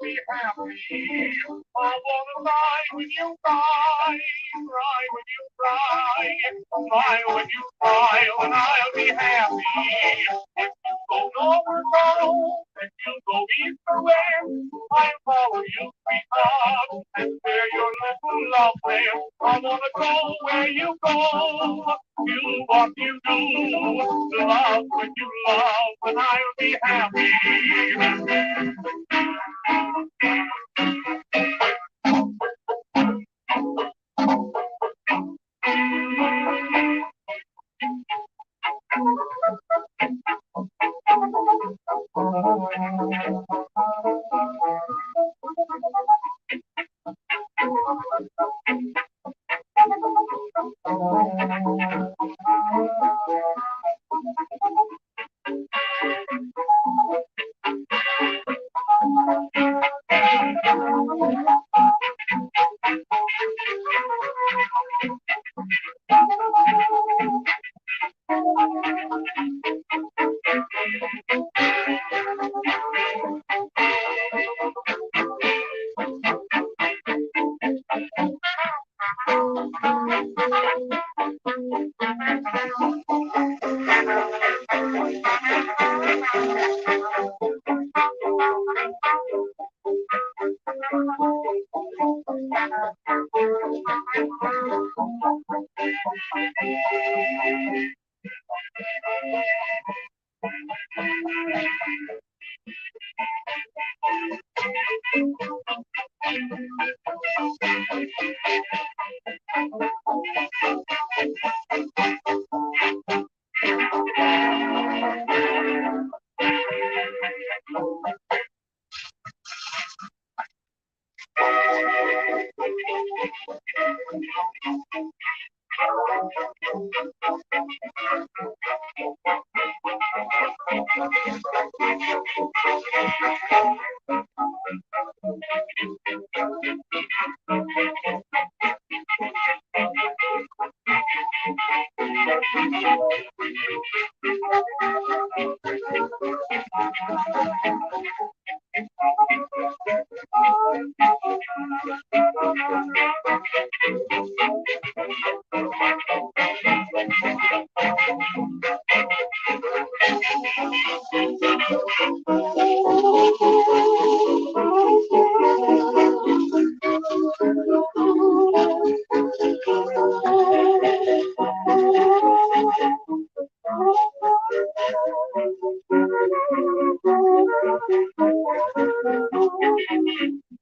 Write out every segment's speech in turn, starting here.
I'll be happy. I wanna cry when you cry when you cry when you cry, and I'll be happy. If you go north or south, if you go east or west, I'll follow you, sweetheart, and share your little love there. I wanna go where you go, do what you do, love when you love, and I'll be happy.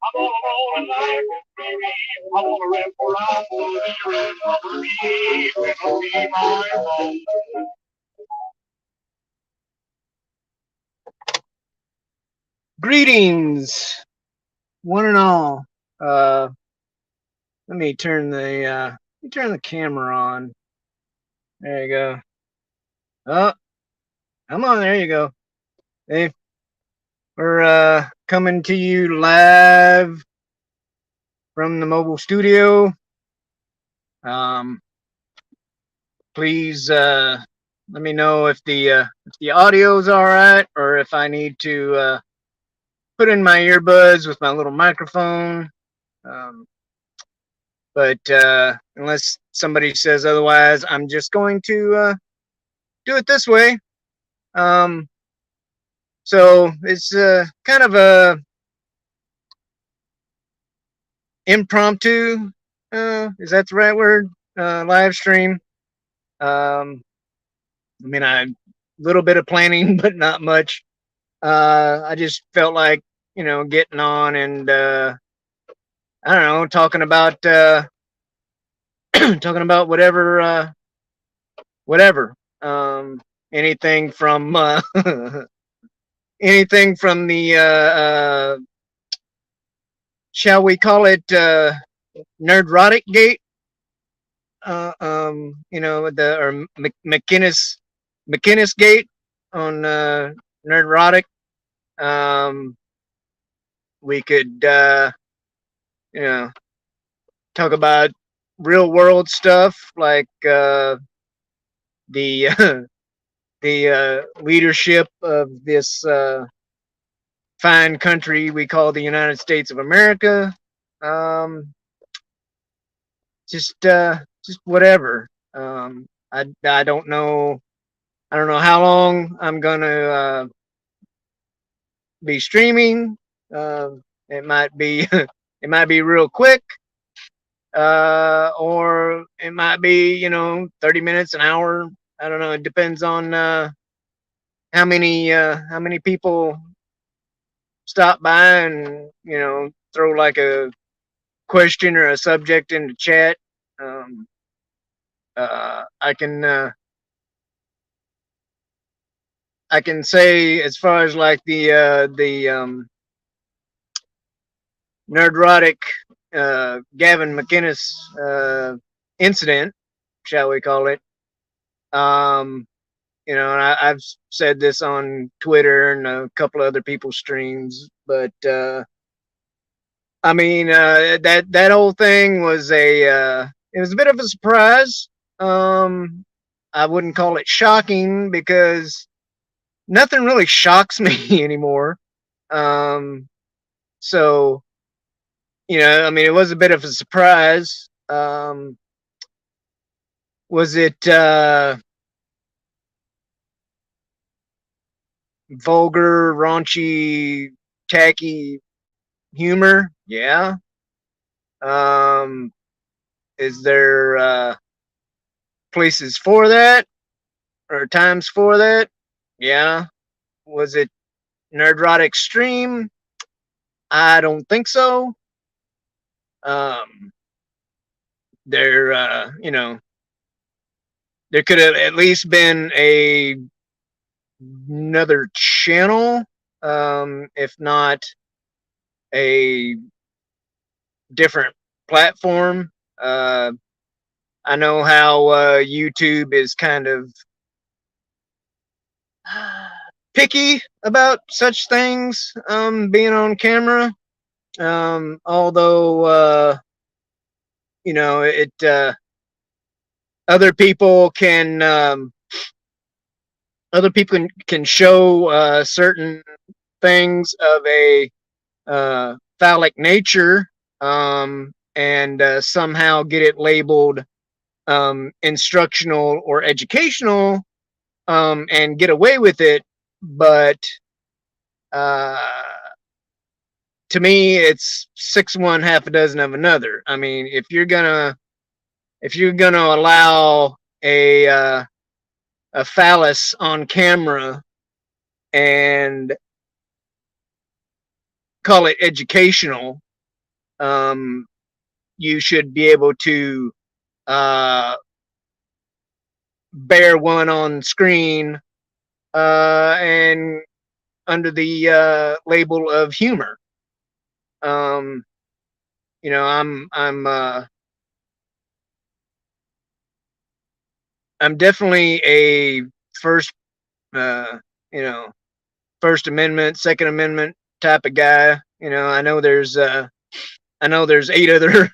I'm all alone in life, baby. I wanna rap around the red rubber bee. It'll be my home. Greetings, one and all. Let me turn the camera on. There you go. Oh, come on. There you go. Hey, we're coming to you live from the mobile studio. Um, please let me know if the audio's all right, or if I need to put in my earbuds with my little microphone. Um, but unless somebody says otherwise, I'm just going to do it this way. Um, so it's kind of a impromptu. Is that the right word? Live stream. I mean, I little bit of planning, but not much. I just felt like getting on and I don't know, talking about talking about whatever. Anything from anything from the shall we call it nerdrotic gate? The or McInnes gate on nerdrotic. Um, we could you know talk about real world stuff like the the leadership of this fine country we call the United States of America. Um, just whatever. I don't know. I don't know how long I'm gonna be streaming. Uh, it might be it might be real quick, or it might be 30 minutes, an hour. I don't know. It depends on how many people stop by and throw like a question or a subject in the chat. Um, I can I can say as far as like the nerdrotic Gavin McInnes incident, shall we call it? Um, and I've said this on Twitter and a couple of other people's streams, but I mean that whole thing was it was a bit of a surprise. Um, I wouldn't call it shocking because nothing really shocks me anymore. Um, so I mean, it was a bit of a surprise. Was it vulgar, raunchy, tacky humor? Yeah. Um, is there places for that or times for that? Yeah. Was it nerdrotic extreme? I don't think so. Um, there, there could have at least been another channel, if not a different platform. Uh, I know how YouTube is kind of picky about such things, being on camera. Although, it other people can other people can show certain things of a phallic nature, and somehow get it labeled instructional or educational, and get away with it. But uh, to me, it's six one, half a dozen of another. I mean, if you're gonna allow a phallus on camera and call it educational, um, you should be able to uh, bear one on screen, and under the label of humor. Um, I'm definitely a first uh, you know First Amendment, Second Amendment type of guy. I know there's eight other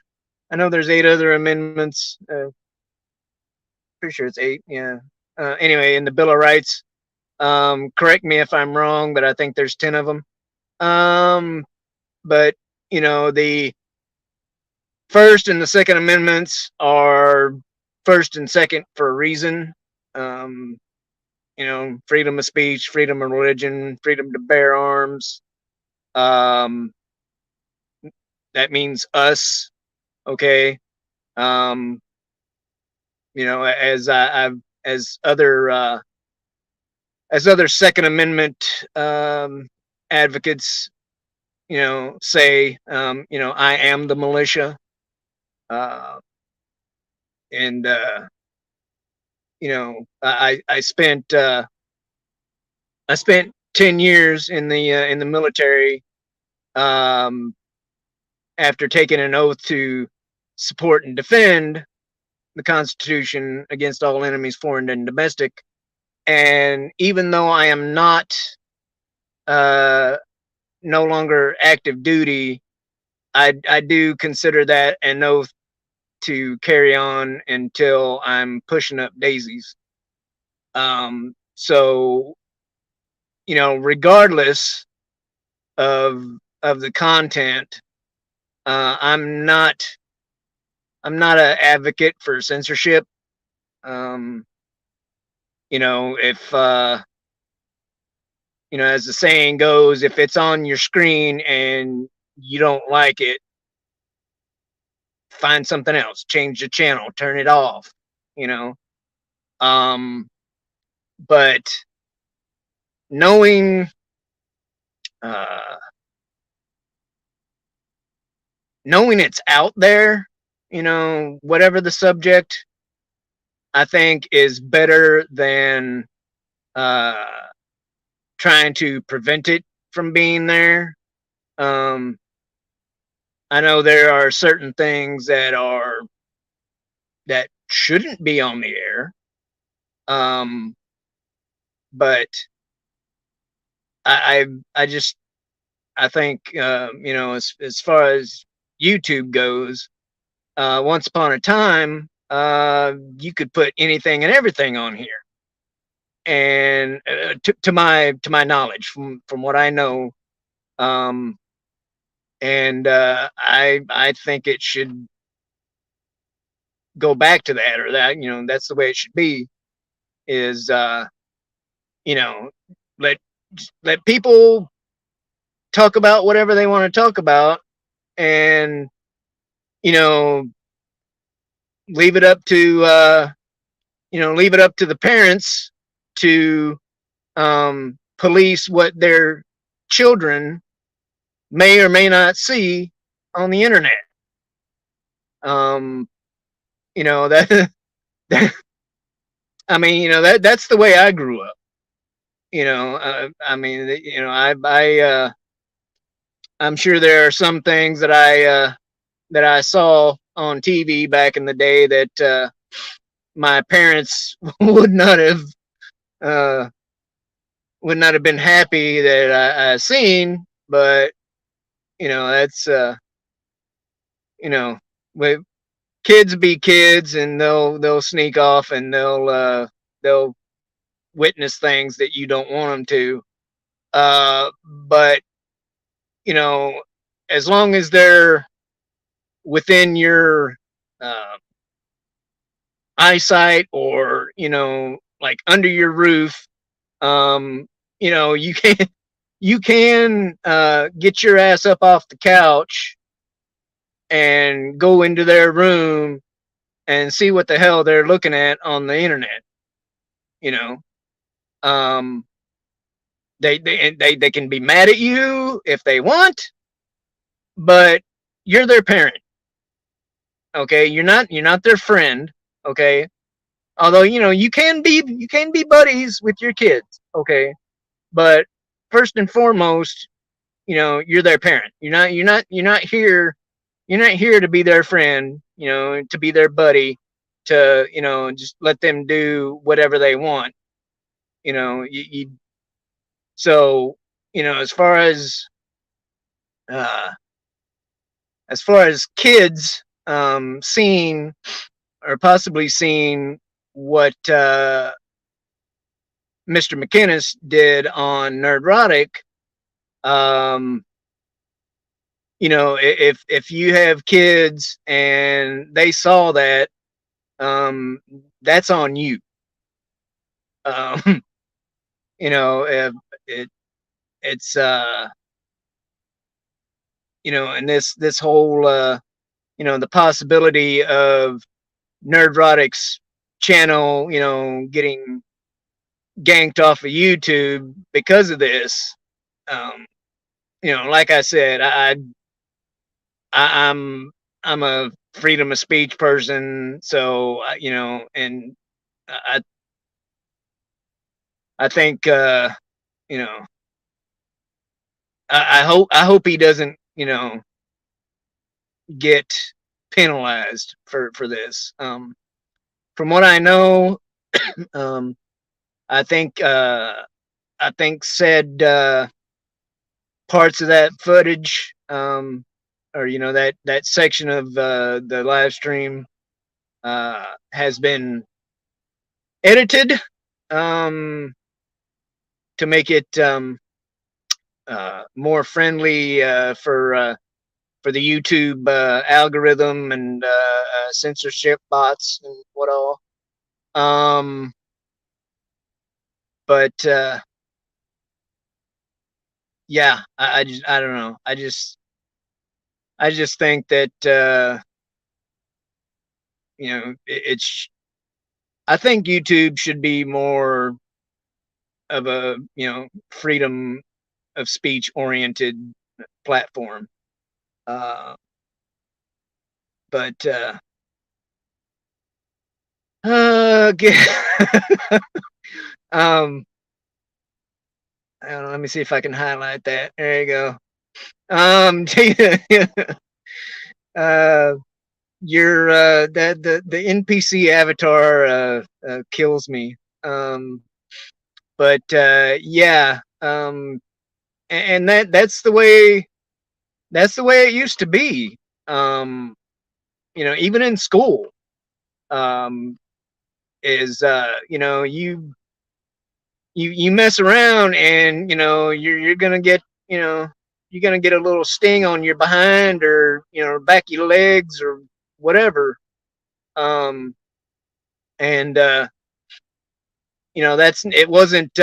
I know there's eight other amendments. Pretty sure it's eight. Yeah. Anyway, in the Bill of Rights. Correct me if I'm wrong, but I think there's 10 of them. But the First and the Second Amendments are first and second for a reason. Um, freedom of speech, freedom of religion, freedom to bear arms. Um, that means us, okay? Um, as I've as other Second Amendment advocates, say, I am the militia, uh, and I spent 10 years in the military, um, after taking an oath to support and defend the Constitution against all enemies, foreign and domestic. And even though I am not uh, no longer active duty, I do consider that an oath to carry on until I'm pushing up daisies. So regardless of of the content. Uh, I'm not I'm not an advocate for censorship. Um, if as the saying goes, if it's on your screen and you don't like it, find something else, change the channel, turn it off. You know, um, but knowing uh, knowing it's out there, whatever the subject, I think is better than uh, trying to prevent it from being there. Um, I know there are certain things that shouldn't be on the air, but I I just I think as far as YouTube goes, once upon a time, you could put anything and everything on here, and to my knowledge, from what I know, um, and I think it should go back to that, or that that's the way it should be. Is you know let let people talk about whatever they want to talk about, and you know leave it up to the parents to police what their children may or may not see on the internet. Um, that, that I mean, that's the way I grew up. I mean, I'm sure there are some things that I saw on TV back in the day that my parents uh, would not have been happy that I seen. But that's you know, with kids be kids, and they'll sneak off, and they'll witness things that you don't want them to. But you know, as long as they're within your uh, eyesight, or like under your roof, you can get your ass up off the couch and go into their room and see what the hell they're looking at on the internet. You know, um, they can be mad at you if they want, but you're their parent. Okay, you're not their friend. Okay, although you can be buddies with your kids. Okay, but first and foremost, you're their parent. You're not here to be their friend, to be their buddy, to just let them do whatever they want. So as far uh kids seeing, or possibly seeing, what Mr. McInnes did on Nerdrotic, um if you have kids and they saw that, that's on you. um if it's and this whole the possibility of Nerdrotic's channel getting ganked off of YouTube because of this. um like I said, I'm a freedom of speech person, so and I I think you know I hope he doesn't get penalized for this. From what I know, um, I think said parts of that footage, or that section of the live stream has been edited, um, to make it more friendly for the YouTube algorithm and censorship bots and what all. Um, but yeah, I don't know. I just think that it's. I think YouTube should be more of a freedom of speech oriented platform. Uh, but again, um, I don't know, let me see if I can highlight that. There you go. Um, uh, your the NPC avatar kills me. Um, but yeah, and that's the way it used to be. Um, even in school, um, is you mess around and you're gonna get you're gonna get a little sting on your behind or back of your legs or whatever. Um, and that's it wasn't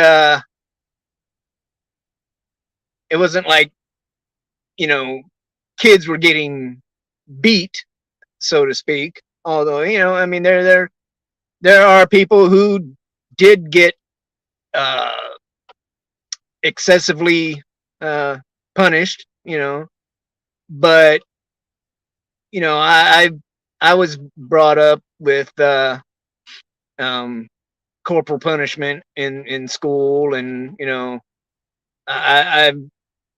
like you know kids were getting beat, so to speak. Although I mean there are people who did get uh, excessively uh, punished, but I was brought up with um, corporal punishment in school, and I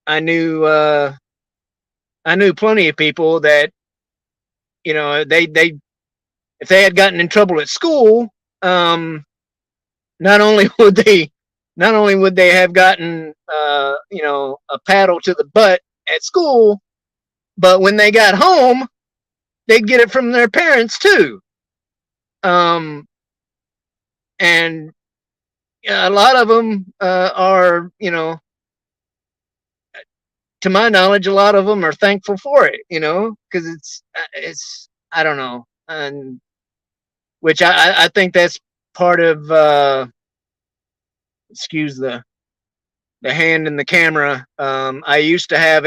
I knew I knew plenty of people that they if they had gotten in trouble at school, um, not only would they not only would they have gotten a paddle to the butt at school, but when they got home, they'd get it from their parents too. Um, and a lot of them are, to my knowledge, a lot of them are thankful for it, because it's I don't know, and which I think that's part of excuse the hand in the camera. I used to have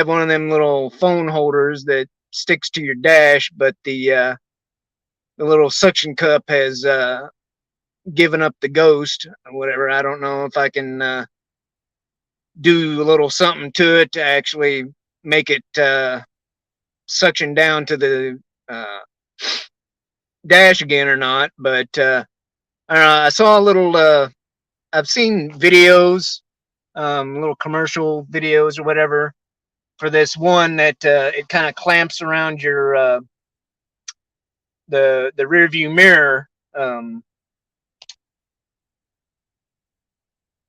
one of them little phone holders that sticks to your dash, but the little suction cup has given up the ghost or whatever. I don't know if I can do a little something to it to actually make it suction down to the uh, dash again or not. But I don't know. I saw a little. I've seen videos, little commercial videos or whatever for this one that it kind of clamps around your the rear view mirror.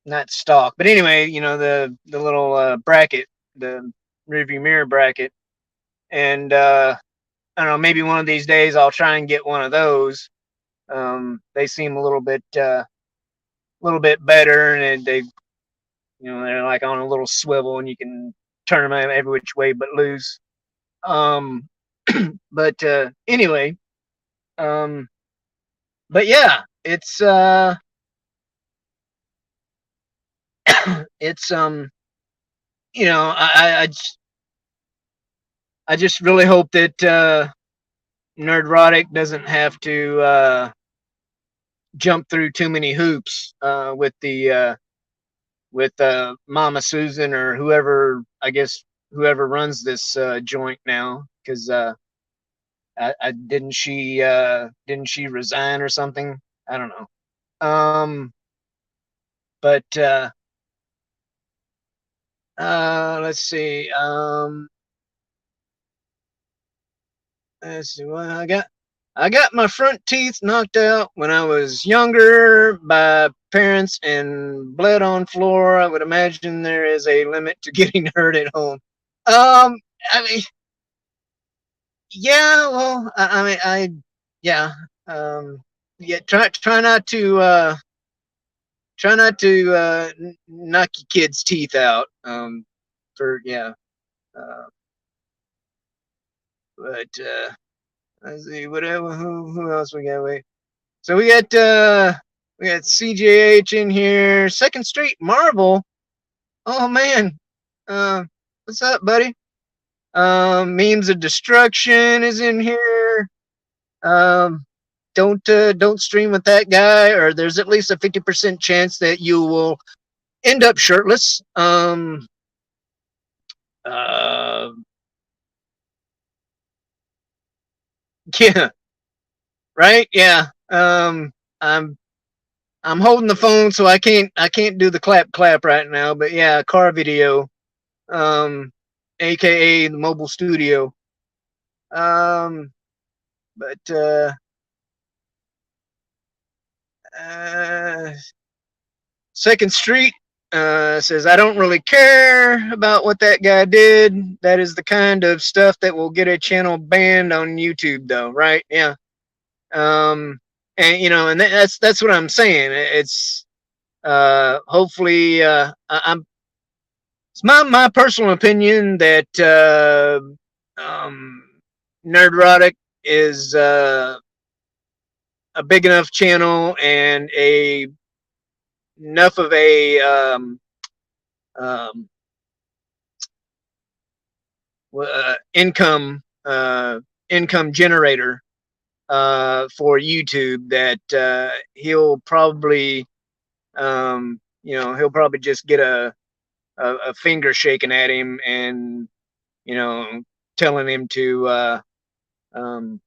Not stock, but anyway, the little bracket, the rear view mirror bracket, and I don't know. Maybe one of these days I'll try and get one of those. They seem a little bit better, and they're like on a little swivel, and you can turn them every which way but loose. Um, but anyway, um, but yeah, it's I just really hope that Nerdrotic doesn't have to jump through too many hoops with Mama Susan or whoever, I guess whoever runs this joint now, because I didn't she resign or something? I don't know. But let's see. Let's see what I got. I got my front teeth knocked out when I was younger by parents and bled on floor. I would imagine there is a limit to getting hurt at home. Um, I mean, yeah. Well, I mean, yeah. Um, yeah. Try not to try not to knock your kids' teeth out. For yeah, uh, but let's see whatever. Who else we got? Wait. So we got CJH in here. Second Street Marvel. Oh man, uh, what's up, buddy? Memes of Destruction is in here. Um, don't stream with that guy, or there's at least a 50% chance that you will end up shirtless. Uh, yeah, right. Yeah. I'm I'm holding the phone, so I can't do the clap clap right now. But yeah, car video. AKA the mobile studio. Um, but uh, Second Street says, I don't really care about what that guy did. That is the kind of stuff that will get a channel banned on YouTube, though, right? Yeah. Um, and and that's what I'm saying. It's hopefully I'm it's my personal opinion that um, Nerdrotic is a big enough channel and a enough of a um, income income generator for YouTube that he'll probably just get a finger shaken at him and you know telling him to um,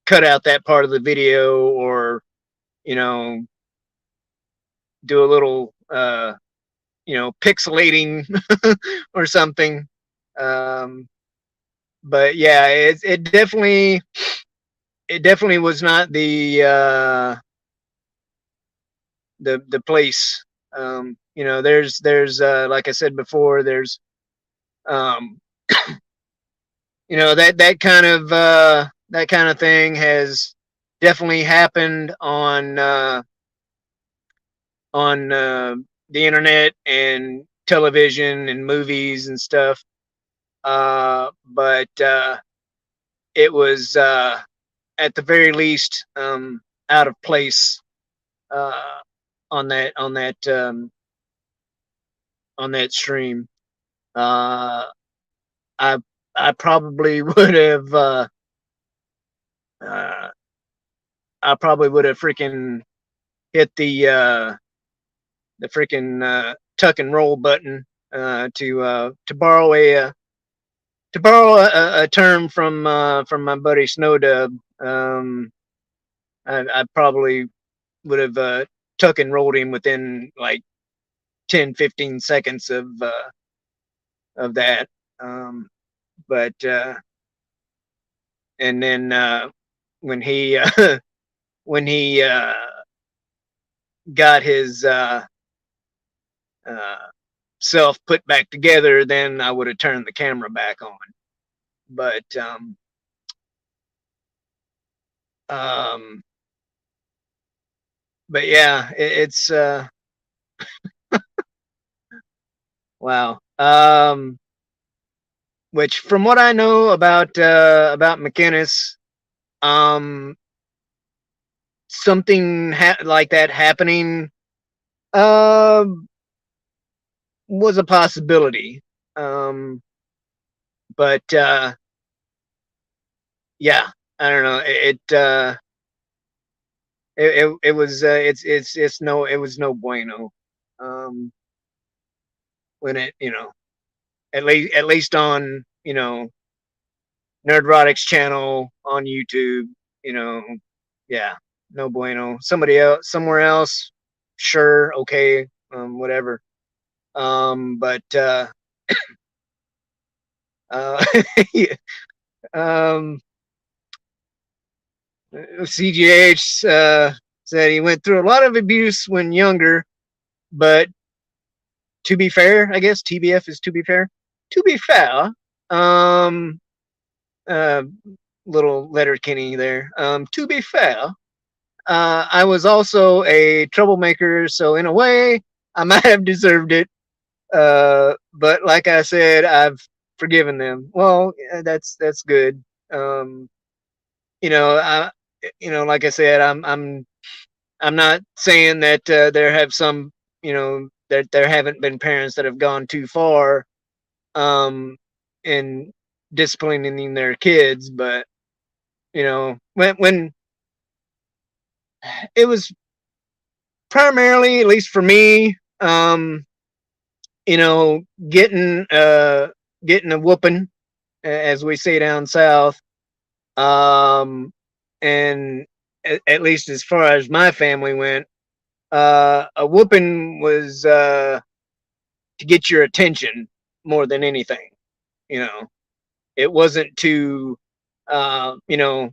cut out that part of the video or you know do a little pixelating or something. Um, but yeah, it definitely was not the place. There's like I said before, there's um, that kind of thing has definitely happened on the internet and television and movies and stuff. But it was at the very least out of place uh, on that stream. Uh, I I probably would have uh, I probably would have freaking hit the freaking tuck and roll button to borrow a term from my buddy Snowdub. I probably would have tuck and rolled him within like 10-15 seconds of that. But and then when he when he got his uh, self put back together, then I would have turned the camera back on. But um, but yeah, it's wow. Which from what I know about McInnes, um, something like that happening uh, was a possibility. Um, but yeah, I don't know. It was it's no it was no bueno. Um, when it at least on Nerdrotic's channel on YouTube, you know, yeah, no bueno. Somebody else, somewhere else, sure, okay, whatever. But uh, um, CGH said he went through a lot of abuse when younger, but to be fair, I guess TBF is to be fair. To be fair, um, uh, little letter Kenny there. To be fair, I was also a troublemaker, so in a way, I might have deserved it. But like I said, I've forgiven them. Well, that's good. Um, you know, I, like I said, I'm not saying that there have some, that there haven't been parents that have gone too far, in disciplining their kids, but when it was primarily, at least for me, you know, getting getting a whooping, as we say down south, um, and at least as far as my family went, a whooping was to get your attention more than anything. You know, it wasn't to, you know,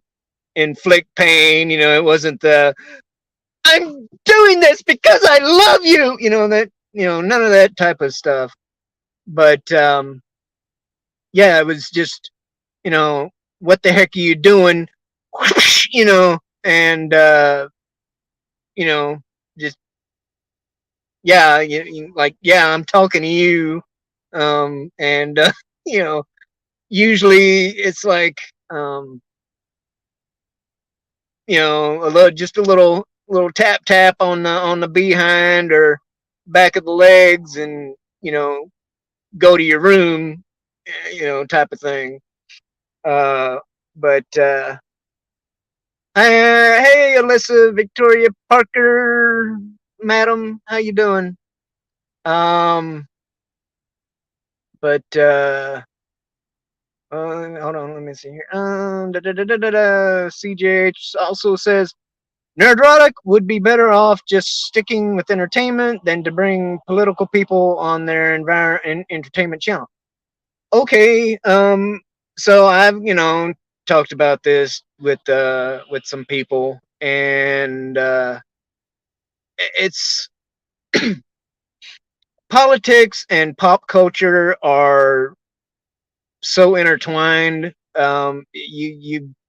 inflict pain. You know, it wasn't the I'm doing this because I love you. None of that type of stuff. But yeah, it was just, you know, what the heck are you doing? And you know, just yeah, like yeah, I'm talking to you, and you know, usually it's like, um, just a little tap tap on the behind or back of the legs, and go to your room, type of thing. Uh, but hey, Alyssa Victoria Parker, madam, how you doing? Um, but hold on, let me see here. CJH also says Nerdrotic would be better off just sticking with entertainment than to bring political people on their entertainment channel. Okay, so I've talked about this with some people, and it's politics and pop culture are so intertwined.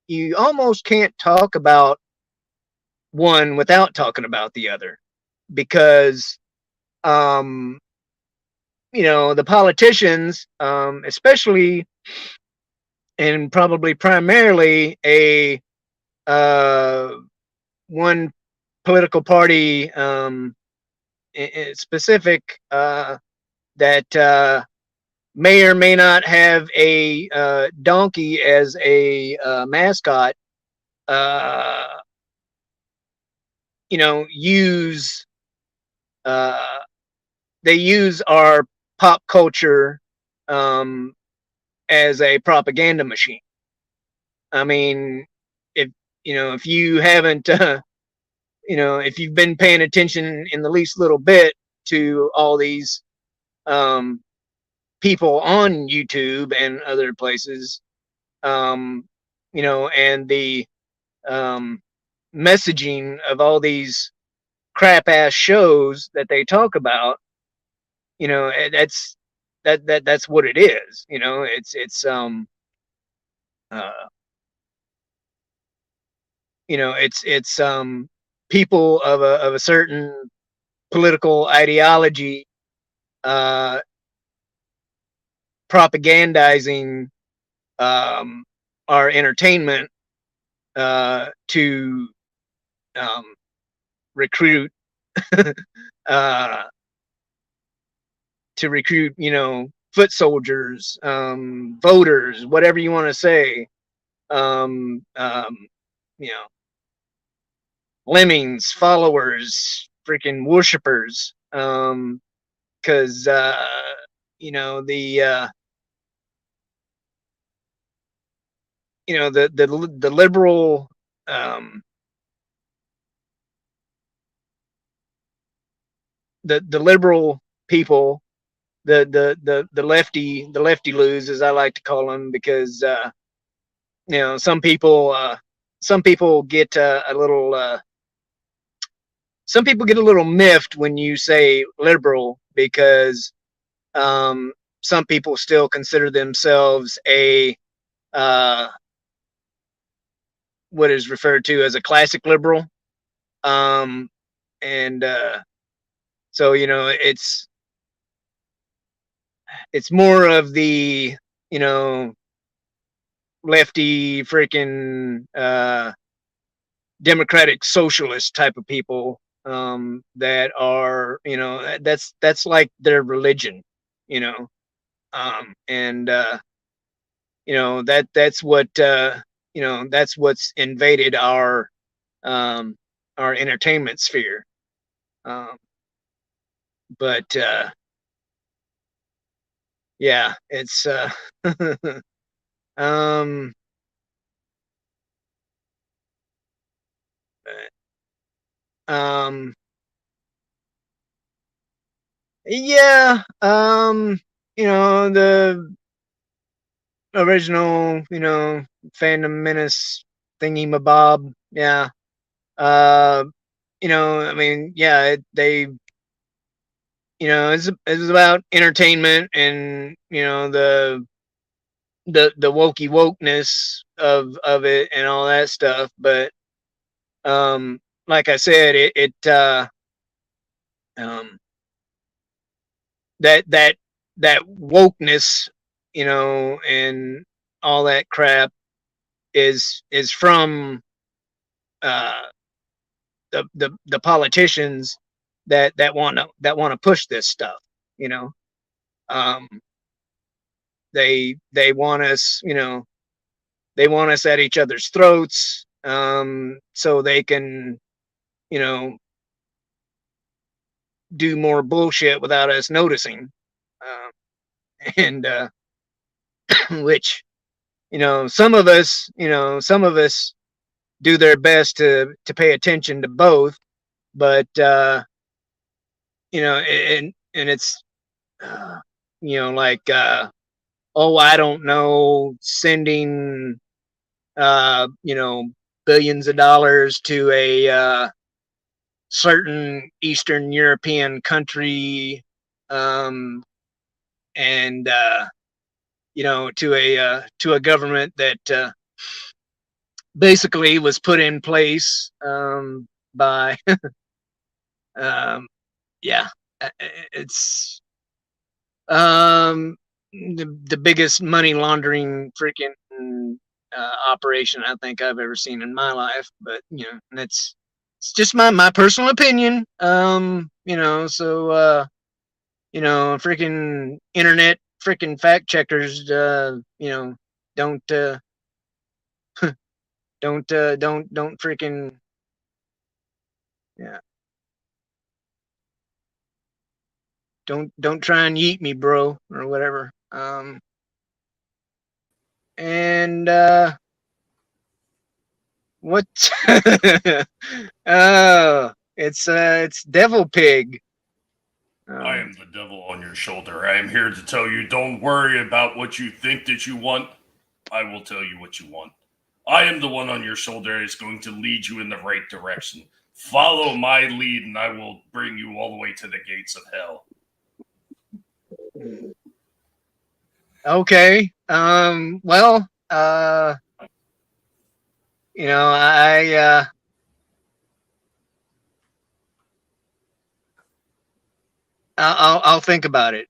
You almost can't talk about one without talking about the other, because um the politicians, especially and probably primarily a uh one political party, specific, that may or may not have a donkey as a mascot, uh use uh they use our pop culture, um as a propaganda machine. I mean, if if you haven't, if you've been paying attention in the least little bit to all these um, people on YouTube and other places, um, and the um, messaging of all these crap ass shows that they talk about, that's what it is. Uh, it's people of a certain political ideology, uh, propagandizing, um, our entertainment, to um, recruit uh, foot soldiers, voters, whatever you want to say, um, um, you know lemmings, followers, freaking worshippers, because the the liberal, um, the liberal people, the lefty loos, as I like to call them, because some people get a little, some people get a little miffed when you say liberal, because um, some people still consider themselves a, uh, what is referred to as a classic liberal. Um, and so it's more of the you know lefty freaking democratic socialist type of people that are that's like their religion, you know, and that's what that's what's invaded um, our entertainment sphere. Um, but yeah, it's um, um, yeah, the original, Phantom Menace thingy mabob. Yeah. Uh, I mean, yeah, it's about entertainment and the wokey wokeness of it and all that stuff. But like I said, um, that that wokeness, and all that crap is from uh the politicians that want to push this stuff. You know, um, they want us. They want us at each other's throats, so they can you know do more bullshit without us noticing. And which some of us do their best to pay attention to both, but and it's uh, like oh, I don't know, sending billions of dollars to a certain Eastern European country, um, and to a government that basically was put in place by um, yeah, it's the biggest money laundering freaking operation I think I've ever seen in my life. But that's it's just my personal opinion. So freaking internet freaking fact checkers, don't don't freaking yeah, don't try and yeet me, bro, or whatever. And what? Oh, it's Devil Pig. I Um, am the devil on your shoulder. I am here to tell you don't worry about what you think that you want. I will tell you what you want. I am the one on your shoulder that is going to lead you in the right direction. Follow my lead, and I will bring you all the way to the gates of hell. okay. Well, I'll think about it.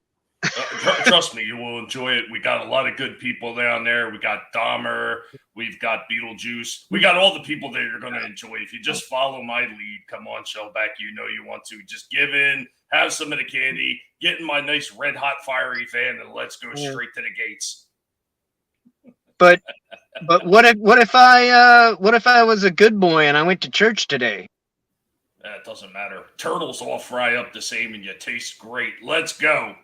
Trust me, you will enjoy it. We got a lot of good people down there. We got Dahmer. We've got Beetlejuice. We got all the people that you're going to enjoy. If you just follow my lead, come on, Shellback. You know you want to. Just give in, have some of the candy, get in my nice red hot fiery van, and let's go Yeah. straight to the gates. But what if I was a good boy and I went to church today? That doesn't matter. Turtles all fry up the same and you taste great. Let's go.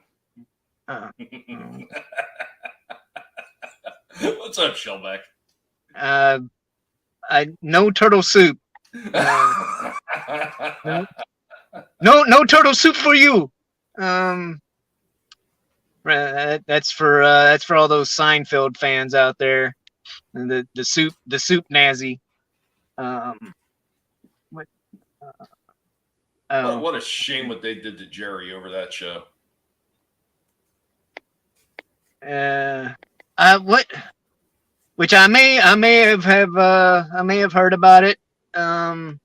Uh, um, What's up, Shellback? uh, I no turtle soup. Uh, no, no turtle soup for you. Um, that's for all those Seinfeld fans out there. And the soup nazi. Um, what? Oh, what a shame what they did to Jerry over that show. what? Which I may have heard about it. Um,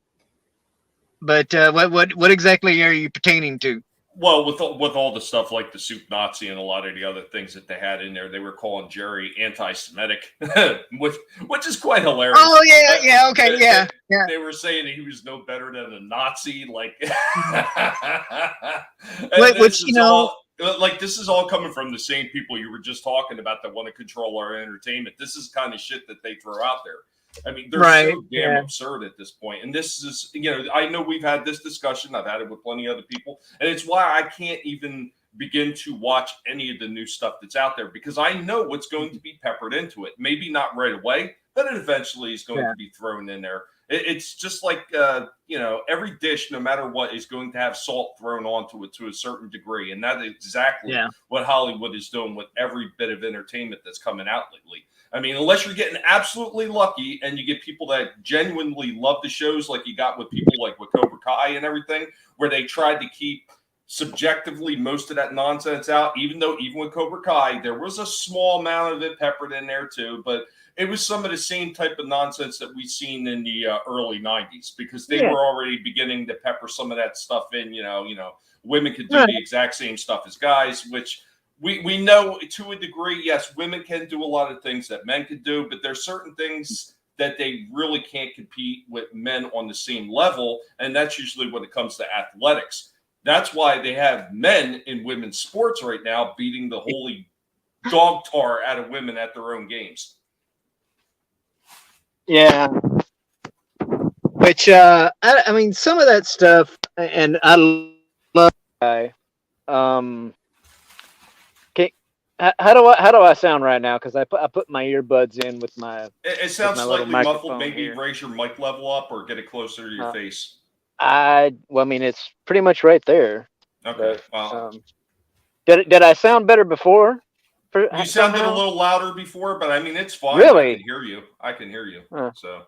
But what exactly are you pertaining to? Well, with all the stuff like the soup Nazi and a lot of the other things that they had in there, they were calling Jerry anti-Semitic, which is quite hilarious. Oh yeah, yeah, okay, They, yeah, yeah. they were saying that he was no better than a Nazi, like, and Which this is all like this is all coming from the same people you were just talking about that want to control our entertainment. This is kind of shit that they throw out there. I mean, they're right, so damn yeah, absurd at this point. And this is, I know we've had this discussion. I've had it with plenty of other people. And it's why I can't even begin to watch any of the new stuff that's out there because I know what's going to be peppered into it. Maybe not right away, but it eventually is going yeah, to be thrown in there. It's just like, every dish, no matter what, is going to have salt thrown onto it to a certain degree. And that is exactly yeah. what Hollywood is doing with every bit of entertainment that's coming out lately. I mean, unless you're getting absolutely lucky and you get people that genuinely love the shows, like you got with people like with Cobra Kai and everything, where they tried to keep subjectively most of that nonsense out, even with Cobra Kai, there was a small amount of it peppered in there too, but it was some of the same type of nonsense that we've seen in the early 90s because they Yeah. were already beginning to pepper some of that stuff in, women could do Right. the exact same stuff as guys, which we know to a degree, yes, women can do a lot of things that men can do, but there's certain things that they really can't compete with men on the same level. And that's usually when it comes to athletics. That's why they have men in women's sports right now beating the holy dog tar out of women at their own games. Yeah. Which I mean, some of that stuff, and I love guy. Um, can, how do I sound right now? Because I put my earbuds in with my It sounds my little slightly muffled. microphone Maybe here. raise your mic level up or get it closer to your face. I mean, it's pretty much right there. Okay. But, Well, did I sound better before? you sounded a little louder before, but I mean, it's fine. Really? I can hear you. Huh. So.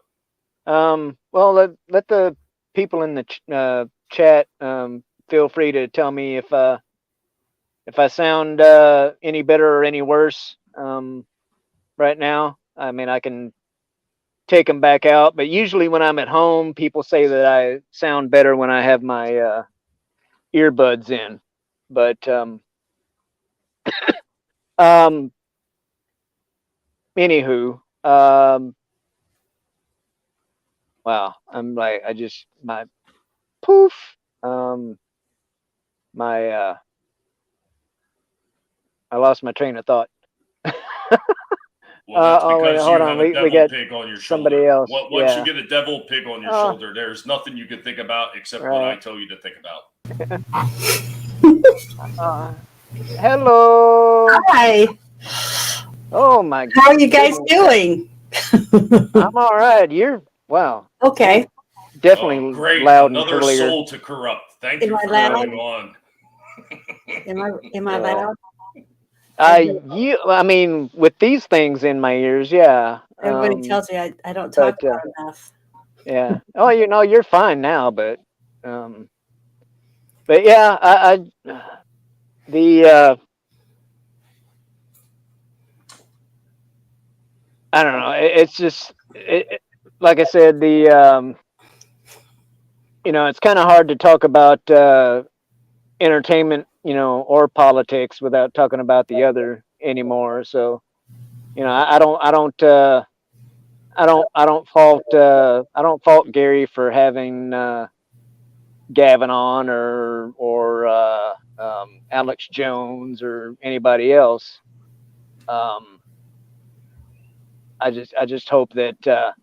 Well, let the people in the chat feel free to tell me if I sound any better or any worse right now. I mean, I can take them back out, but usually when I'm at home, people say that I sound better when I have my earbuds in. But anywho, wow, I'm like my poof, my I lost my train of thought. Well, that's Wait, because hold you on. have a We devil got pig on your somebody shoulder. else. Once you Yeah. get a devil pig on your shoulder, there's nothing you can think about except what I Right. tell you to think about. Hello. Hi. Oh my. How are you guys doing? I'm all right. Wow. Okay. Definitely Oh, great. loud and Another clear. soul to corrupt. Thank Am you I for loud? coming on. Am I loud? I mean, with these things in my ears, yeah. Everybody tells me I don't talk but, loud enough. Yeah. Oh, you're fine now, but yeah, the I don't know. It's just like I said, the it's kind of hard to talk about entertainment, or politics without talking about the other anymore. So, I don't fault Gary for having Gavin on or Alex Jones or anybody else. I just hope that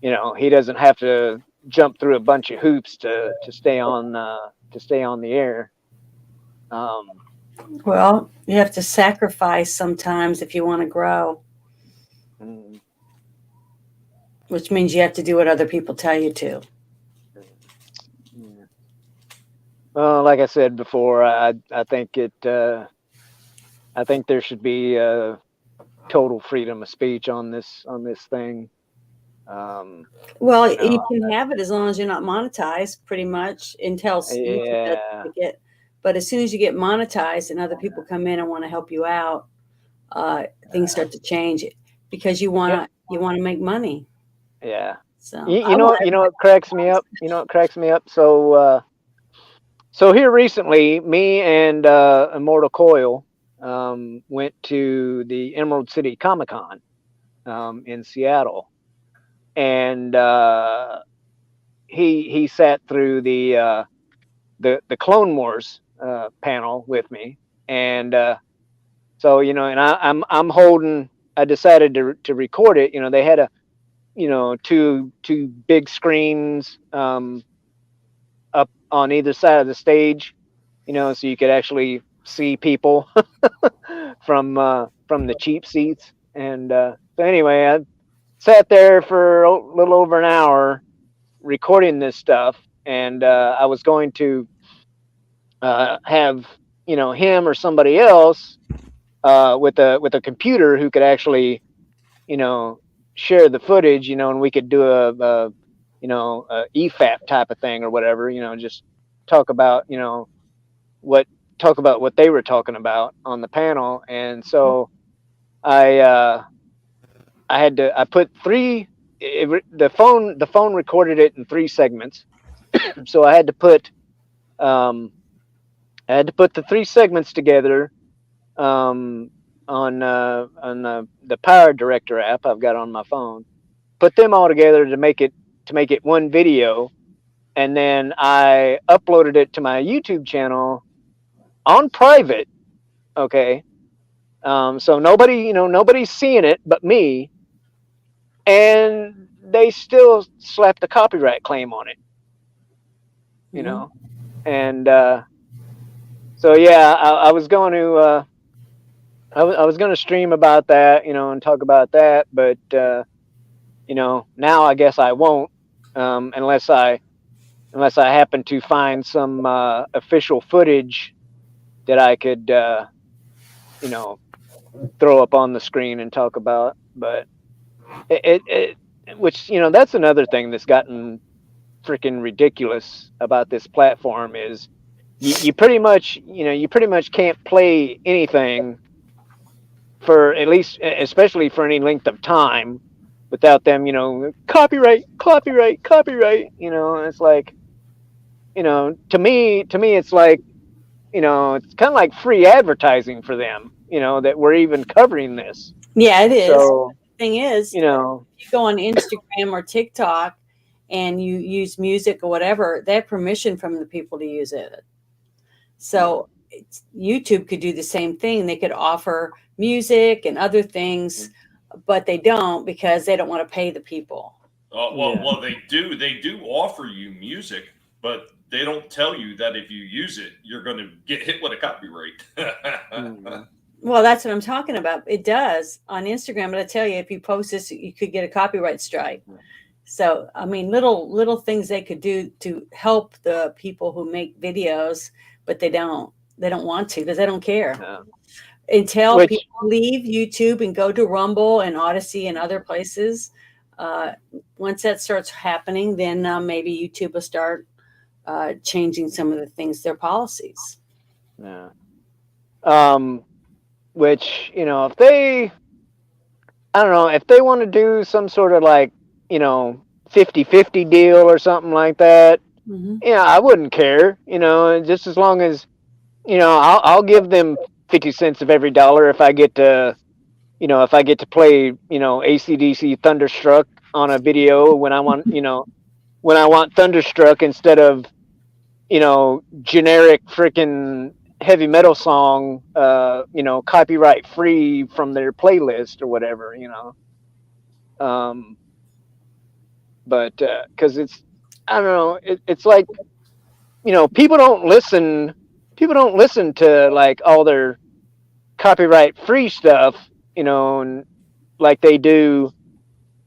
he doesn't have to jump through a bunch of hoops to stay on the air. Well, you have to sacrifice sometimes if you want to grow, which means you have to do what other people tell you to. Well, like I said before, I think I think there should be total freedom of speech on this thing. Well, you can have it as long as you're not monetized, pretty much, until YouTube doesn't get. But as soon as you get monetized and other people come in and want to help you out, things start to change because you want to make money. Yeah. So You know, it cracks me up. You know, it cracks me up. So here recently, me and Immortal Coil went to the Emerald City Comic Con in Seattle, and he sat through the Clone Wars panel with me, and so and I'm holding. I decided to record it. They had two big screens up on either side of the stage, so you could actually see people from the cheap seats. And so anyway, I sat there for a little over an hour recording this stuff, and I was going to have him or somebody else with a computer who could actually you know share the footage, and we could do a EFAP type of thing or whatever, just talk about what what they were talking about on the panel. And so I I put the phone recorded it in 3 segments. So um I had to put the 3 segments together um on the Power Director app I've got on my phone, put them all together to make it one video, and then I uploaded it to my YouTube channel on private. Okay. So nobody's seeing it but me, and they still slapped a copyright claim on it, you mhm. know. And so yeah, I was going to I was going to stream about that, and talk about that, but now I guess I won't, unless I happen to find some official footage that I could you know throw up on the screen and talk about. But it which that's another thing that's gotten freaking ridiculous about this platform is you pretty much can't play anything for at least, especially for any length of time, without them copyright, copyright, copyright. And it's like, to me it's like, it's kind of like free advertising for them, that we're even covering this. Yeah, it is. So Thing is, you go on Instagram or TikTok and you use music or whatever, they have permission from the people to use it. So YouTube could do the same thing. They could offer music and other things, but they don't because they don't want to pay the people. Well, they do. They do offer you music, but they don't tell you that if you use it, you're going to get hit with a copyright. Well, that's what I'm talking about. It does on Instagram, but I tell you, if you post this, you could get a copyright strike. So, I mean, little things they could do to help the people who make videos, but they don't want to because they don't care. Until people leave YouTube and go to Rumble and Odyssey and other places. Once that starts happening, then maybe YouTube will start changing some of the things, their policies. Yeah. Which, if they, I don't know, if they want to do some sort of like, 50-50 deal or something like that, I wouldn't care, just as long as, I'll give them 50 cents of every dollar if I get to, play, AC/DC Thunderstruck on a video when I want Thunderstruck instead of, generic freaking heavy metal song, copyright free from their playlist or whatever, but because I don't know, it's like, people don't listen to like all their copyright free stuff, and like they do,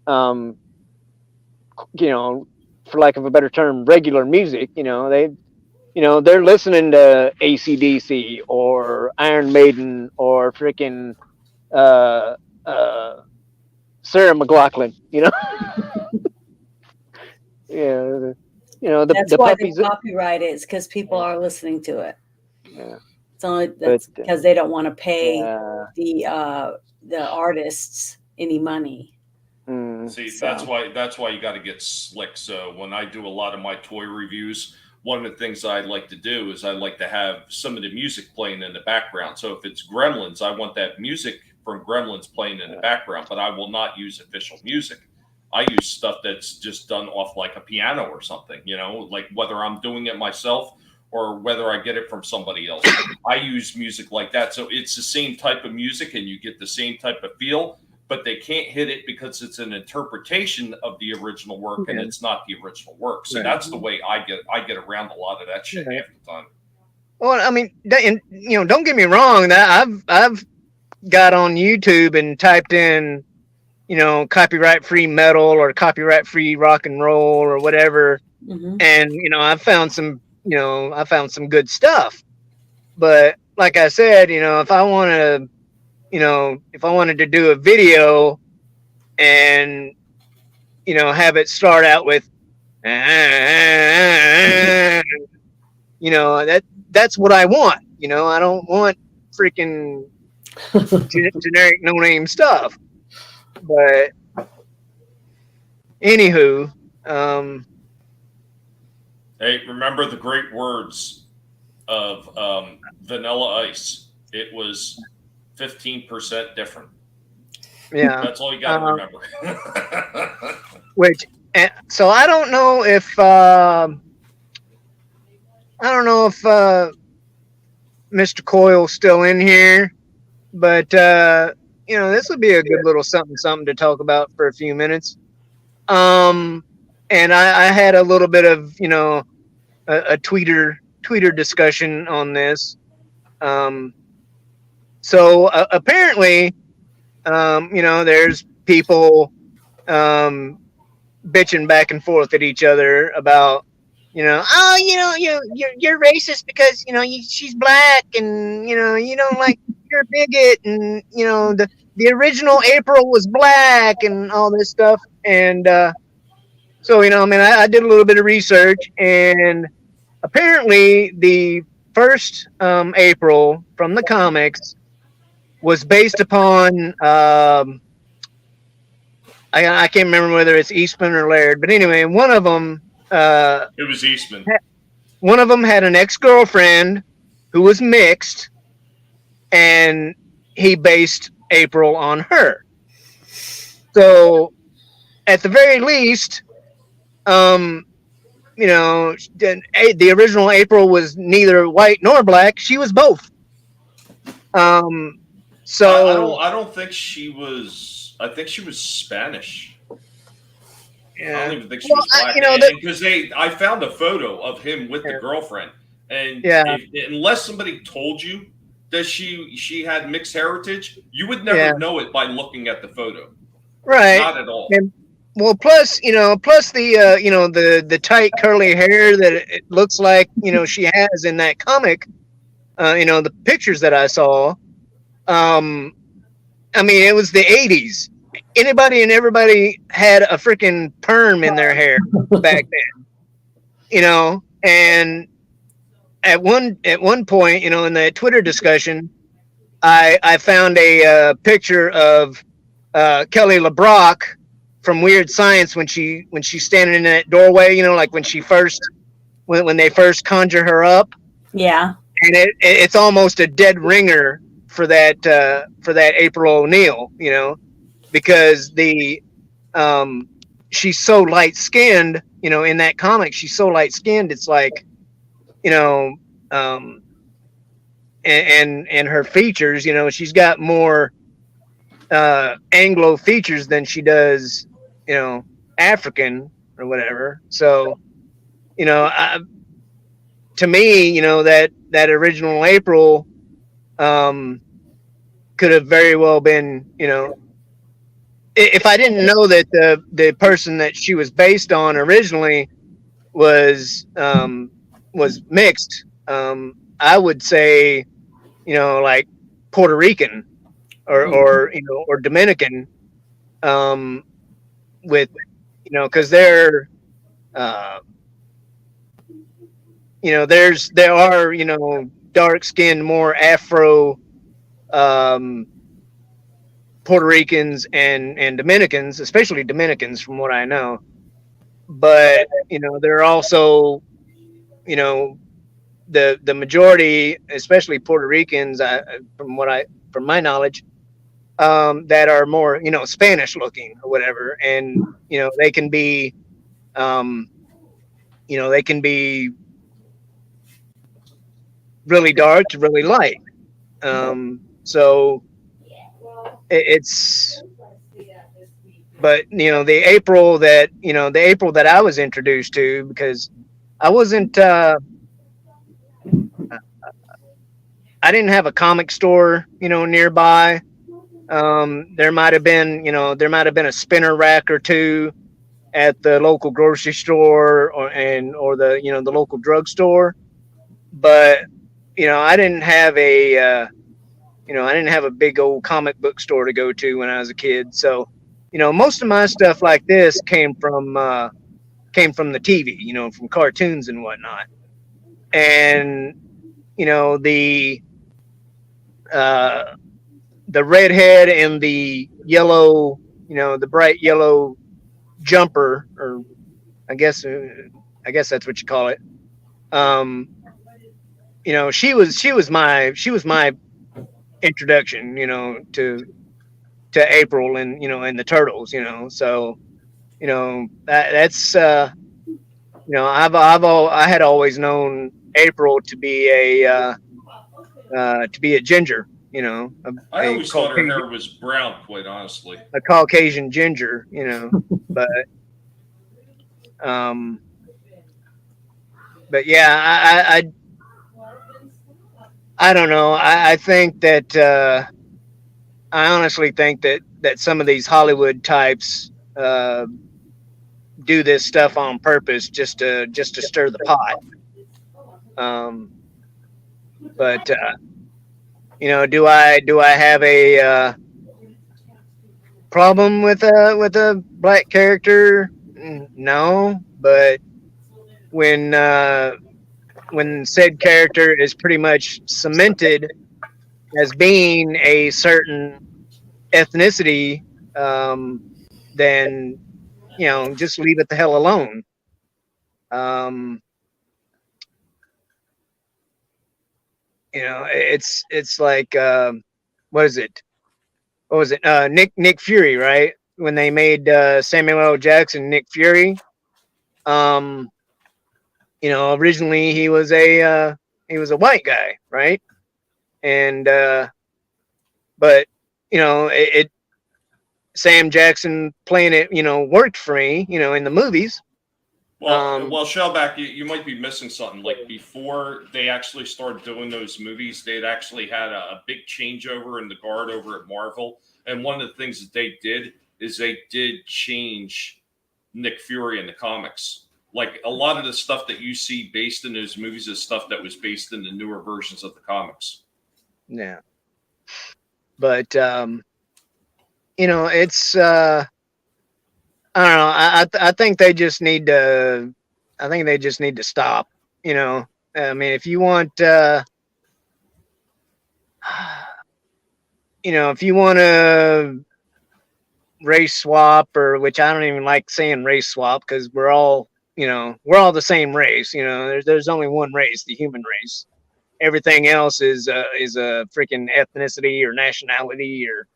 um, for lack of a better term, regular music. They're listening to AC/DC or Iron Maiden or freaking uh, uh, Sarah McLachlan. Yeah, that's the why puppies. the copyright is because people are listening to it. Yeah. So that's because they don't want to pay the artists any money. See, So. that's why you got to get slick. So when I do a lot of my toy reviews, one of the things I like to do is I like to have some of the music playing in the background. So if it's Gremlins, I want that music from Gremlins playing in the background, but I will not use official music. I use stuff that's just done off like a piano or something, like whether I'm doing it myself or whether I get it from somebody else. I use music like that. So it's the same type of music and you get the same type of feel, but they can't hit it because it's an interpretation of the original work and it's not the original work. So that's the way I get around a lot of that shit half the time. Well, I mean, don't get me wrong. That I've got on YouTube and typed in, copyright free metal or copyright free rock and roll or whatever, and I found some good stuff. But like I said, if I wanted to do a video and have it start out with that's what I want. I don't want freaking generic no name stuff. But anywho, hey, remember the great words of Vanilla Ice? It was 15% different. Yeah, that's all you got to remember. So I don't know if Mr. Coyle's still in here, but this would be a good little something to talk about for a few minutes. And I had a little bit of a tweeter discussion on this. So apparently, there's people bitching back and forth at each other about you're racist because she's black and you don't like, you're a bigot, and the original April was black and all this stuff. And so I did a little bit of research, and apparently the first April from the comics was based upon I can't remember whether it's Eastman or Laird, but anyway, one of them it was Eastman. One of them had an ex-girlfriend who was mixed, and he based April on her. So at the very least, the original April was neither white nor black. She was both. So I don't think she was. I think she was Spanish. Yeah. I don't even think she was black. Because I found a photo of him with the girlfriend, and unless somebody told you that she had mixed heritage, you would never know it by looking at the photo. Right. Not at all. And, plus the the tight curly hair that it looks like she has in that comic. The pictures that I saw. I mean, it was the 80s. Anybody and everybody had a freaking perm in their hair back then. And at one point, in the Twitter discussion, I found a picture of Kelly LeBrock from Weird Science when she's standing in that doorway, like when they first conjure her up. Yeah. And it's almost a dead ringer for that April O'Neil, because she's so light skinned, in that comic she's so light skinned, it's like, and her features, she's got more Anglo features than she does, African or whatever. So, to me, that original April could have very well been, if I didn't know that the person that she was based on originally was mixed, I would say, like Puerto Rican or Dominican, with, because they're, there are dark skinned, more Afro Puerto Ricans and Dominicans, especially Dominicans, from what I know. But there are also the majority, especially Puerto Ricans, from my knowledge, that are more Spanish looking or whatever, and they can be um, they can be really dark to really light. So it's but the April that I was introduced to, because I wasn't I didn't have a comic store nearby. There might have been a spinner rack or two at the local grocery store, or the local drugstore, but I didn't have I didn't have a big old comic book store to go to when I was a kid. So most of my stuff like this came from the TV, from cartoons and whatnot. And you know the uh, the redhead and the yellow, the bright yellow jumper, or I guess I guess that's what you call it. Um, she was my introduction, to April and the Turtles. So I had always known April to be a ginger, I a always thought her Caucasian, hair was brown, quite honestly. a Caucasian ginger, but um, yeah, I don't know. I think that I honestly think that some of these Hollywood types do this stuff on purpose, just to stir the pot. Um, but do I have a problem with a black character? No, but when said character is pretty much cemented as being a certain ethnicity, um, then just leave it the hell alone. Um, it's like what is it? What was it? Nick Fury, right? When they made Samuel L. Jackson Nick Fury, um, originally he was a white guy, right? And but it Sam Jackson playing it, worked for me, in the movies. Well, Shellback, you might be missing something. Like before they actually started doing those movies, they'd actually had a big changeover in the guard over at Marvel. And one of the things that they did is they did change Nick Fury in the comics. Like a lot of the stuff that you see based in those movies is stuff that was based in the newer versions of the comics. Yeah, but it's I don't know. I think they just need to. I think they just need to stop. I mean, if you want, if you want to race swap, or which I don't even like saying race swap, because we're all the same race. There's only one race, the human race. Everything else is a freaking ethnicity or nationality, or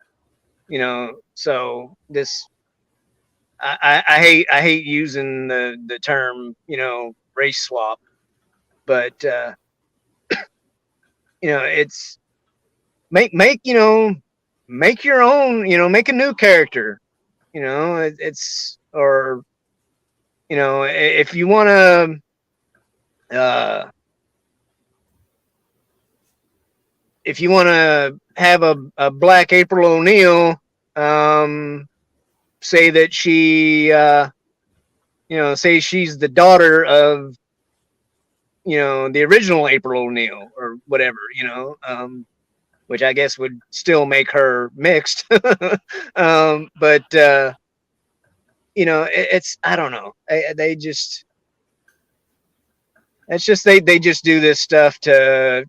So this I hate using the term race swap, but it's make make your own, make a new character. It's or if you want to have a black April O'Neil, say that she say she's the daughter of the original April O'Neil or whatever, which I guess would still make her mixed. But it's I don't know. They just it's just they just do this stuff to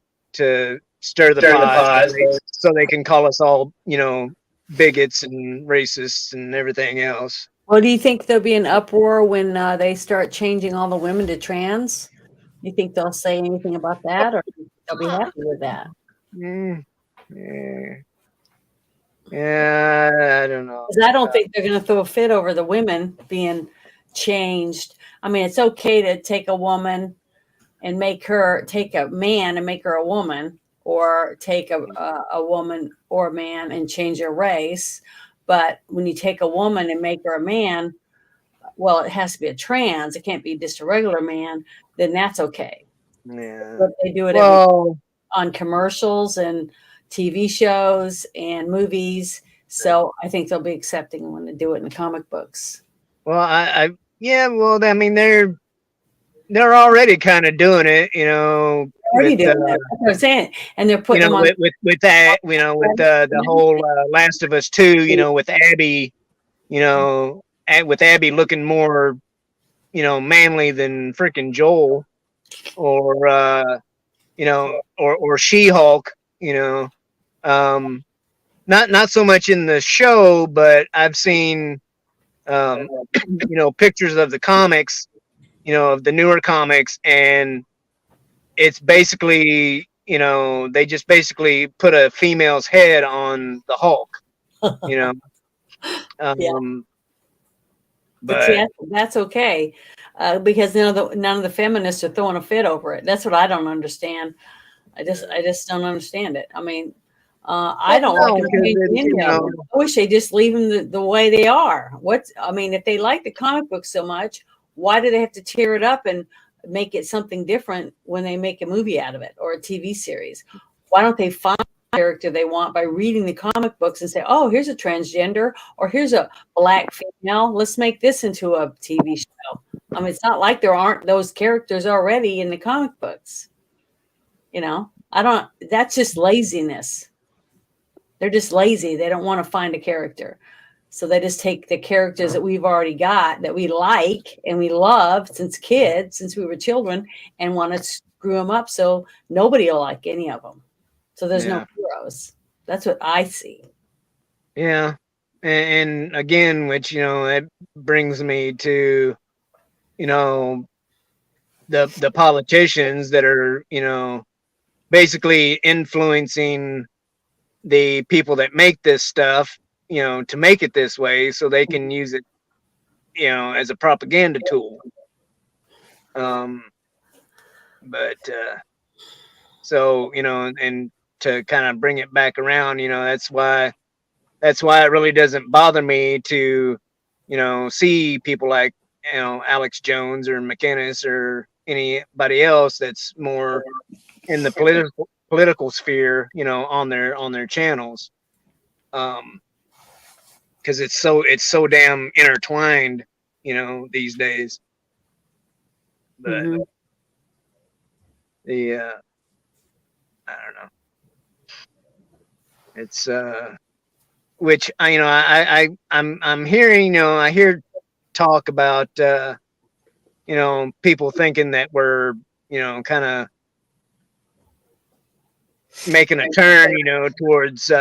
stir the pot, so they can call us all bigots and racists and everything else. Well, do you think there'll be an uproar when they start changing all the women to trans? You think they'll say anything about that, or they'll be happy with that? Mm, yeah. Yeah, I don't know. Because I don't think they're going to throw a fit over the women being changed. I mean, it's okay to take a woman and take a man and make her a woman, or take a woman or a man and change their race. But when you take a woman and make her a man, well, it has to be a trans. It can't be just a regular man. Then that's okay. Yeah. But they do it Well, on commercials and TV shows and movies. So I think they'll be accepting when they do it in the comic books. well, yeah. Well, I mean, they're already kind of doing it, Already with doing that. That's what I'm saying. And they're putting them on. with that, with the whole Last of Us 2, with Abby, and with Abby looking more, manly than freaking Joel, or or She-Hulk, not so much in the show, but I've seen pictures of the comics, of the newer comics, and it's basically, they just basically put a female's head on the Hulk, you know. Yeah. But See, that's okay, because none of the feminists are throwing a fit over it. That's what I don't understand. I just don't understand it. I mean, I don't like them changing any of them. I wish they just leave them the way they are. I mean, if they like the comic book so much, why do they have to tear it up and make it something different when they make a movie out of it or a TV series? Why don't they find the character they want by reading the comic books and say, oh, here's a transgender, or here's a black female. Let's make this into a TV show. I mean, it's not like there aren't those characters already in the comic books. That's just laziness. They're just lazy. They don't want to find a character. So they just take the characters that we've already got, that we like and we love since we were children, and want to screw them up so nobody will like any of them. So there's no heroes. That's what I see. Yeah. And again, which, that brings me to, the politicians that are, basically influencing the people that make this stuff, to make it this way so they can use it, as a propaganda tool. But so, and to kind of bring it back around, that's why it really doesn't bother me to, see people like, Alex Jones or McInnes or anybody else that's more in the political sphere, on their channels. Because it's so damn intertwined, these days. But the I don't know. It's which I'm hearing, I hear talk about people thinking that we're, kind of making a turn, towards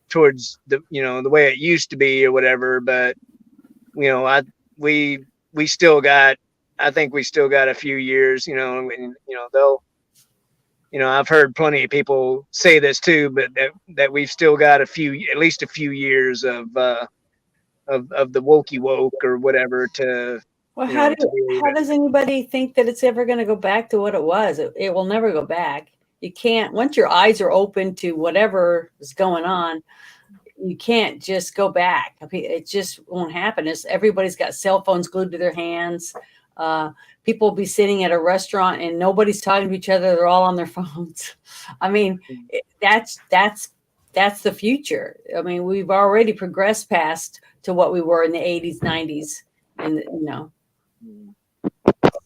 towards the, the way it used to be or whatever. But we still got, I think we still got a few years, and they'll, I've heard plenty of people say this too, but that we've still got at least a few years of the wokey woke or whatever to. Well, how does anybody think that it's ever going to go back to what it was? It will never go back. You can't, once your eyes are open to whatever is going on, you can't just go back. It just won't happen. Everybody's got cell phones glued to their hands. People will be sitting at a restaurant and nobody's talking to each other. They're all on their phones. I mean, that's the future. I mean, we've already progressed past to what we were in the 80s, 90s, and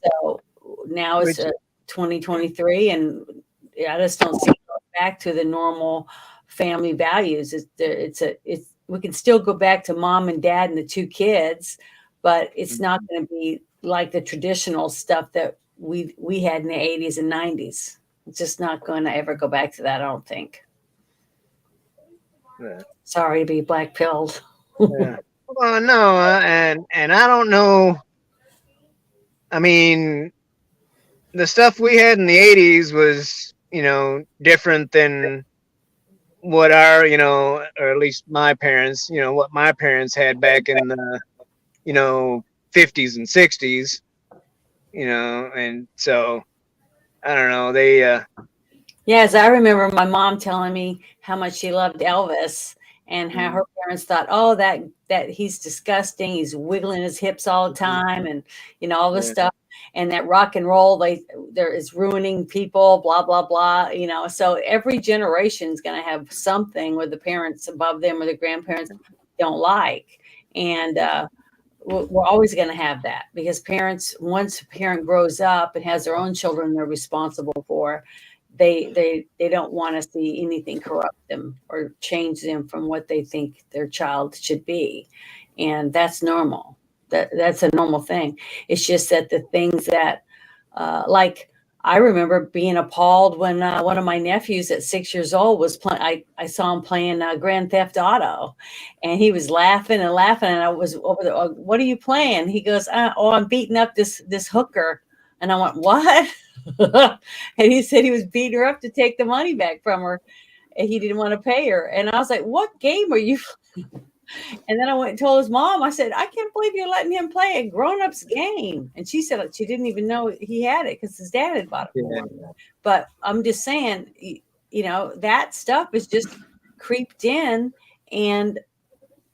so now it's 2023, and I just don't see back to the normal family values. We can still go back to mom and dad and the two kids, but it's not going to be like the traditional stuff that we had in the 80s and 90s. It's just not going to ever go back to that, I don't think. Yeah. Sorry to be black pilled. Yeah. Well, no, and I don't know. I mean, the stuff we had in the '80s was, different than what our, or at least my parents, what my parents had back in the, you know, '50s and '60s, and so I don't know. Yes, I remember my mom telling me how much she loved Elvis and how her parents thought, oh, that he's disgusting. He's wiggling his hips all the time and all this Yeah, stuff. And that rock and roll, there is ruining people, blah, blah, blah. So every generation is going to have something where the parents above them or the grandparents don't like. And we're always going to have that because once a parent grows up and has their own children they're responsible for, they don't want to see anything corrupt them or change them from what they think their child should be, and that's normal. That's a normal thing. It's just that the things that like I remember being appalled when one of my nephews at 6 years old was playing. I saw him playing Grand Theft Auto, and he was laughing and laughing. And I was over there. What are you playing? He goes, "Oh, I'm beating up this hooker." And I went, "What?" And he said he was beating her up to take the money back from her, and he didn't want to pay her. And I was like, "What game are you?" And then I went and told his mom. I said, "I can't believe you're letting him play a grown-up's game." And she said she didn't even know he had it because his dad had bought it for him. But I'm just saying, that stuff is just creeped in, and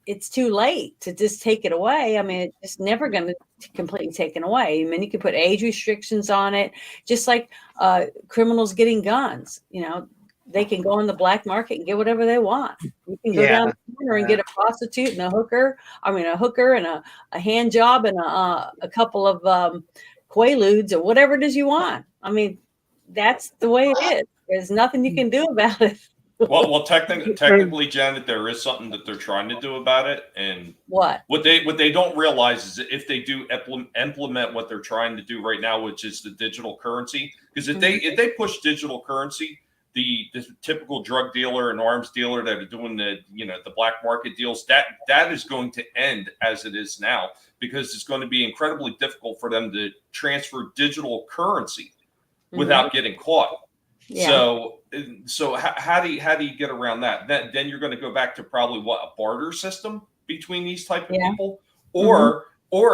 it's too late to just take it away. I mean, it's never going to completely taken away. I mean, you can put age restrictions on it, just like criminals getting guns. They can go on the black market and get whatever they want. You can go down the corner and get a prostitute and a hooker. I mean, a hooker and a hand job and a couple of quaaludes or whatever it is you want. I mean, that's the way it is. There's nothing you can do about it. Well, technically, Janet, there is something that they're trying to do about it, and what they don't realize is that if they do implement what they're trying to do right now, which is the digital currency, because if they push digital currency, the typical drug dealer and arms dealer that are doing the black market deals, that is going to end as it is now, because it's going to be incredibly difficult for them to transfer digital currency without getting caught. Yeah. So how do you get around that? Then you're going to go back to probably a barter system between these type of people, or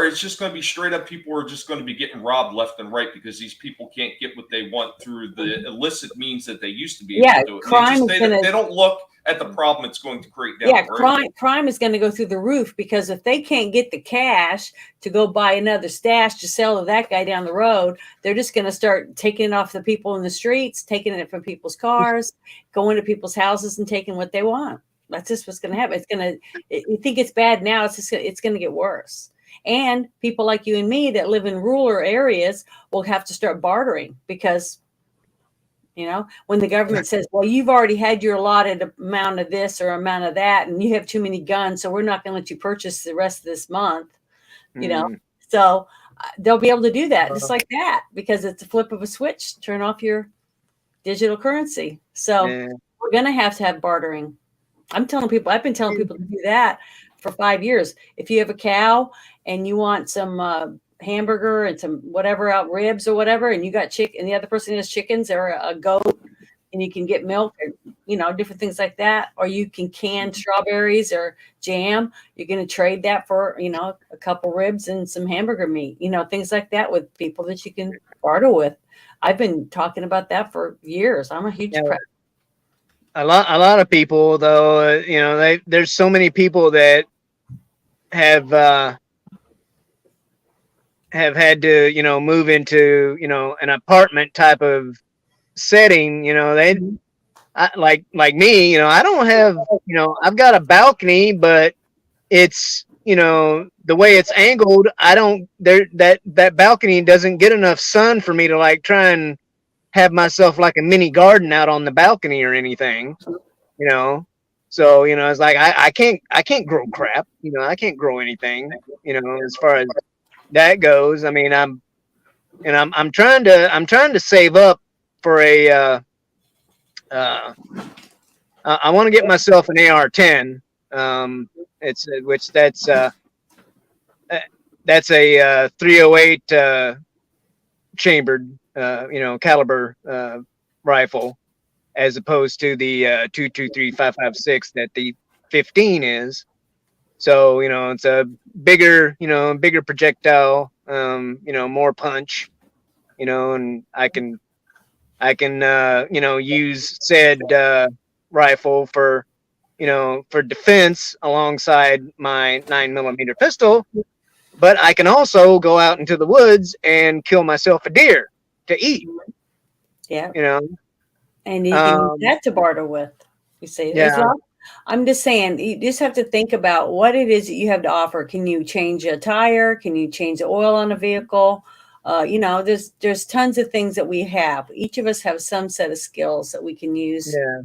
it's just going to be straight up people are just going to be getting robbed left and right because these people can't get what they want through the illicit means that they used to be able to do it. Crime they don't look at the problem it's going to create down the road. Crime is going to go through the roof because if they can't get the cash to go buy another stash to sell to that guy down the road, they're just going to start taking it off the people in the streets, taking it from people's cars, going to people's houses and taking what they want. That's just what's going to happen. You think it's bad now, it's going to get worse. And people like you and me that live in rural areas will have to start bartering because when the government says, well, you've already had your allotted amount of this or amount of that, and you have too many guns, so we're not going to let you purchase the rest of this month, so they'll be able to do that just like that because it's a flip of a switch, turn off your digital currency. So we're going to have bartering. I've been telling people to do that for 5 years. If you have a cow and you want some hamburger and some whatever out ribs or whatever, and you got chicken, and the other person has chickens or a goat, and you can get milk or different things like that, or you can can strawberries or jam. You're going to trade that for a couple ribs and some hamburger meat, things like that with people that you can barter with. I've been talking about that for years. I'm a huge fan. A lot of people though, there's so many people that have had to move into an apartment type of setting. Like me, I don't have I've got a balcony, but it's the way it's angled, I don't that balcony doesn't get enough sun for me to like try and have myself like a mini garden out on the balcony or anything. So it's like I can't grow crap. I can't grow anything. As far as that goes. I mean, I'm trying to save up for a I want to get myself an AR-10. It's which that's a 308 chambered, caliber rifle, as opposed to the 223-556 that the 15 is. So it's a bigger projectile, more punch, and I can use said rifle for defense alongside my 9mm pistol. But I can also go out into the woods and kill myself a deer to eat. Yeah. You know, And you can use um, that to barter with. You see, as yeah, well. I'm just saying, you just have to think about what it is that you have to offer. Can you change a tire? Can you change the oil on a vehicle? There's tons of things that we have. Each of us have some set of skills that we can use yeah,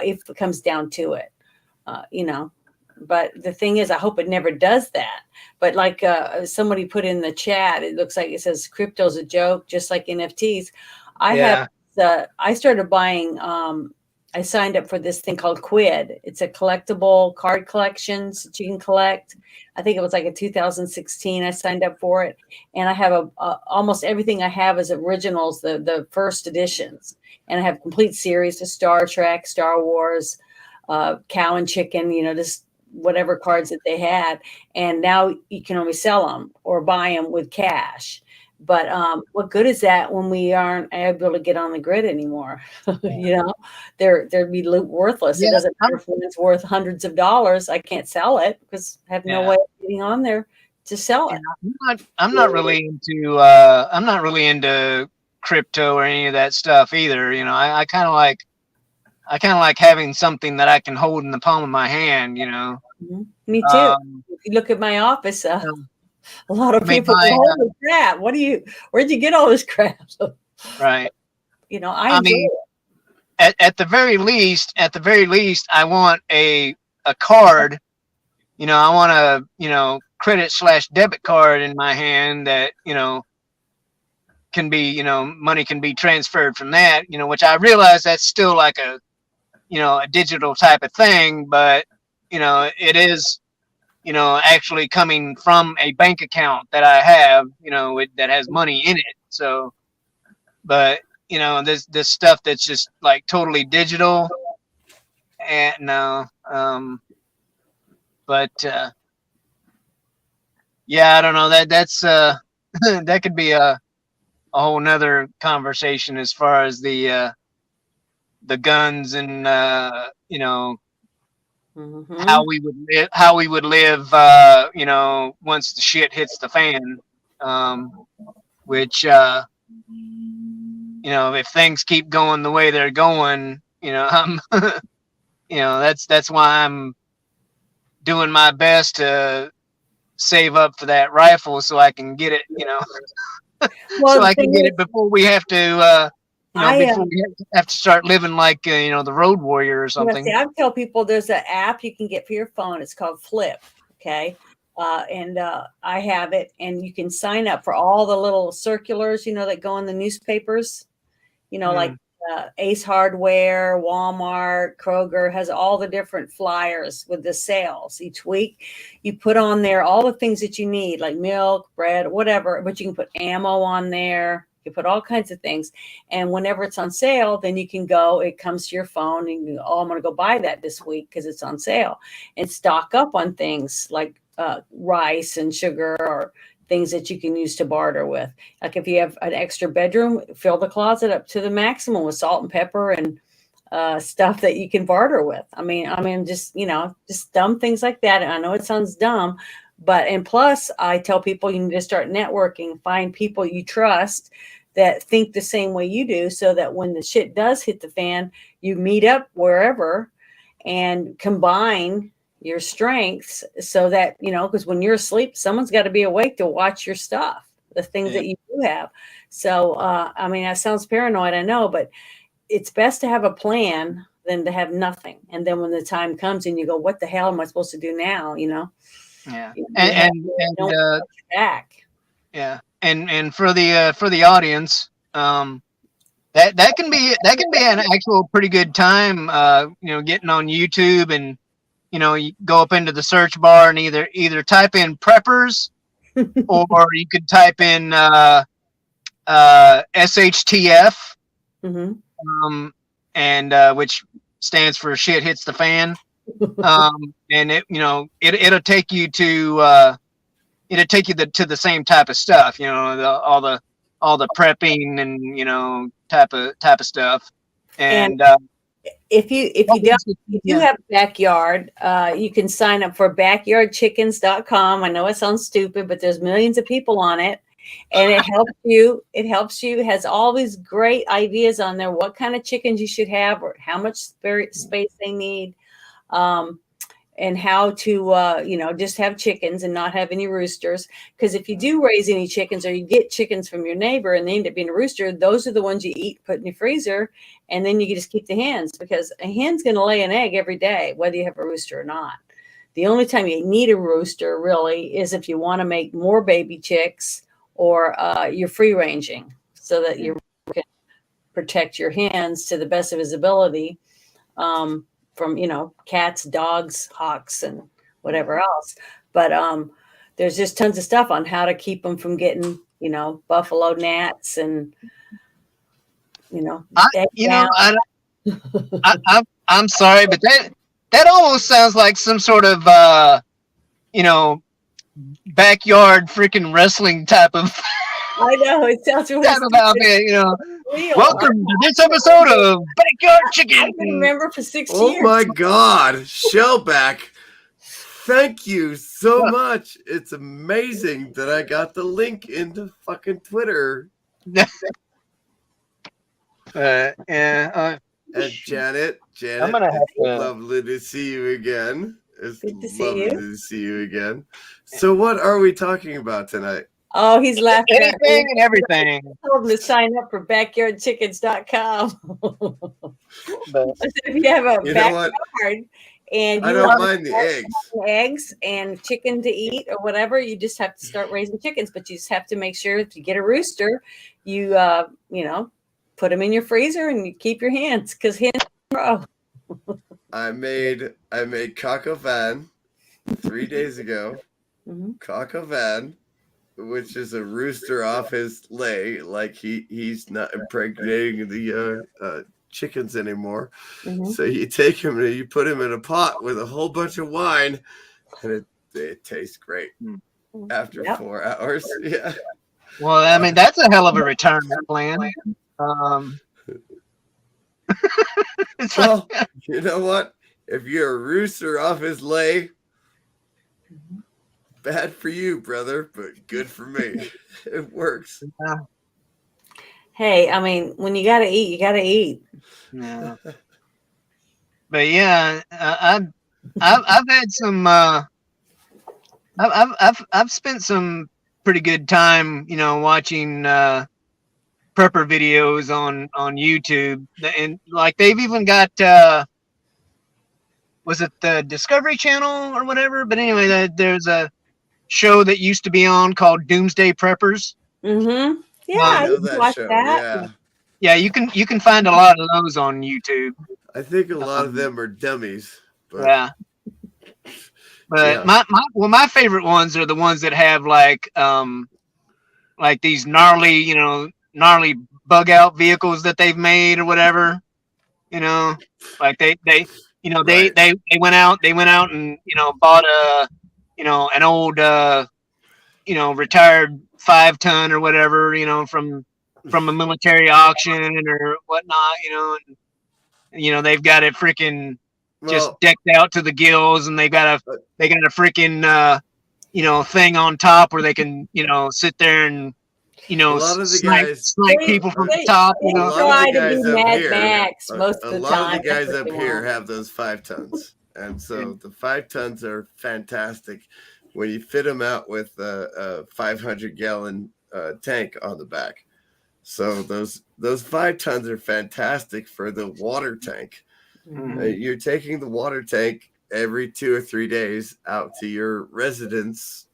if it comes down to it. uh, you know. But the thing is, I hope it never does that. But like somebody put in the chat, it looks like it says crypto's a joke, just like NFTs. I have, yeah, I started buying, I signed up for this thing called Quid. It's a collectible card collections that you can collect. I think it was like a 2016. I signed up for it, and I have almost everything I have is originals, the first editions, and I have complete series of Star Trek, Star Wars, cow and chicken, just whatever cards that they had. And now you can only sell them or buy them with cash. But what good is that when we aren't able to get on the grid anymore? They'd be worthless. It yeah. doesn't matter if it's worth hundreds of dollars. I can't sell it because I have no Yeah. way of getting on there to sell it. I'm not really into crypto or any of that stuff either. I kind of like having something that I can hold in the palm of my hand. Mhm. Me too. Um, If you look at my office, um, a lot of I mean, people go, holy crap, where'd you get all this crap? right. I I enjoy mean, it. at the very least, I want a card. I want a credit/debit card in my hand that can be money can be transferred from that. Which I realize that's still like a digital type of thing, but it is actually coming from a bank account that I have, that has money in it. So, but this stuff that's just like totally digital, and no, but yeah, I don't know, that's that could be a whole nother conversation as far as the guns and Mm-hmm. how we would live once the shit hits the fan, which if things keep going the way they're going, I'm that's why I'm doing my best to save up for that rifle so I can get it, so Well, the I can thing get is, it before we have to I before we have to start living like the road warrior or see, something. I tell people there's an app you can get for your phone. It's called Flip. Okay. And I have it, and you can sign up for all the little circulars, that go in the newspapers, like Mm, Ace Hardware, Walmart, Kroger has all the different flyers with the sales each week. You put on there all the things that you need, like milk, bread, whatever, but you can put ammo on there. You put all kinds of things. And whenever it's on sale, then you can go, it comes to your phone and you go, oh, I'm going to go buy that this week because it's on sale, and stock up on things like rice and sugar or things that you can use to barter with. Like if you have an extra bedroom, fill the closet up to the maximum with salt and pepper and stuff that you can barter with. I mean, just dumb things like that. And I know it sounds dumb, and plus, I tell people you need to start networking, find people you trust that think the same way you do, so that when the shit does hit the fan, you meet up wherever and combine your strengths so that because when you're asleep, someone's got to be awake to watch your stuff, the things yeah, that you do have. So that sounds paranoid, I know, but it's best to have a plan than to have nothing, and then when the time comes and you go, what the hell am I supposed to do now? yeah, You have no and one to watch your back. yeah, and for the audience, that can be an actual pretty good time. Getting on YouTube and you go up into the search bar and either type in preppers or you could type in SHTF, and which stands for shit hits the fan. And it'll take you to to the same type of stuff, all the prepping and type of stuff. And if you do have a backyard, you can sign up for backyardchickens.com. I know it sounds stupid, but there's millions of people on it, and it helps you. It has all these great ideas on there. What kind of chickens you should have, or how much space they need, and how to just have chickens and not have any roosters. Because if you do raise any chickens, or you get chickens from your neighbor and they end up being a rooster, those are the ones you eat, put in your freezer, and then you can just keep the hens, because a hen's going to lay an egg every day, whether you have a rooster or not. The only time you need a rooster really is if you want to make more baby chicks, or you're free ranging, so that you can protect your hens to the best of his ability. From cats, dogs, hawks, and whatever else. But there's just tons of stuff on how to keep them from getting buffalo gnats and I'm sorry, but that almost sounds like some sort of backyard freaking wrestling type of. I know, it sounds really about it, Welcome to this episode of Backyard Chicken. I can remember for 6 years. Oh my God, Shellback! Thank you so much. It's amazing that I got the link into fucking Twitter. And Janet, I'm gonna have to. Lovely to see you again. It's Good to see lovely you. to see you again. So, what are we talking about tonight? Oh, he's laughing. Anything and everything. I told him to sign up for backyardchickens.com. But if you have a backyard and I you don't mind the eggs and chicken to eat or whatever, you just have to start raising chickens. But you just have to make sure if you get a rooster, you put them in your freezer and you keep your hens, because hens grow. I made coq au vin 3 days ago. Coq au vin, which is a rooster off his lay, like he's not impregnating the chickens anymore. So you take him and you put him in a pot with a whole bunch of wine, and it tastes great after 4 hours. Yeah. Well, I mean, that's a hell of a retirement plan. Well, you know what? If you're a rooster off his lay, bad for you, brother, but good for me. It works. Hey, I mean, when you gotta eat, you gotta eat. Yeah. But yeah, I've had some. I've spent some pretty good time, watching prepper videos on YouTube, and like they've even got was it the Discovery Channel or whatever? But anyway, there's a show that used to be on called Doomsday Preppers. Yeah, I know that watch show. that. Yeah, you can find a lot of those on YouTube. I think a lot of them are dummies. But Yeah. But my favorite ones are the ones that have like these gnarly bug out vehicles that they've made or whatever. Like they went out and bought an old retired 5-ton or whatever, from a military auction or whatnot, and they've got it freaking just decked out to the gills, and they got a freaking thing on top where they can sit there and a lot of the guys snipe people from the top. A lot of the guys up here, Max most a of the lot time. of the guys up here have those 5 tons, and so the 5 tons are fantastic when you fit them out with a 500-gallon tank on the back. So those 5 tons are fantastic for the water tank. You're taking the water tank every 2 or 3 days out to your residence,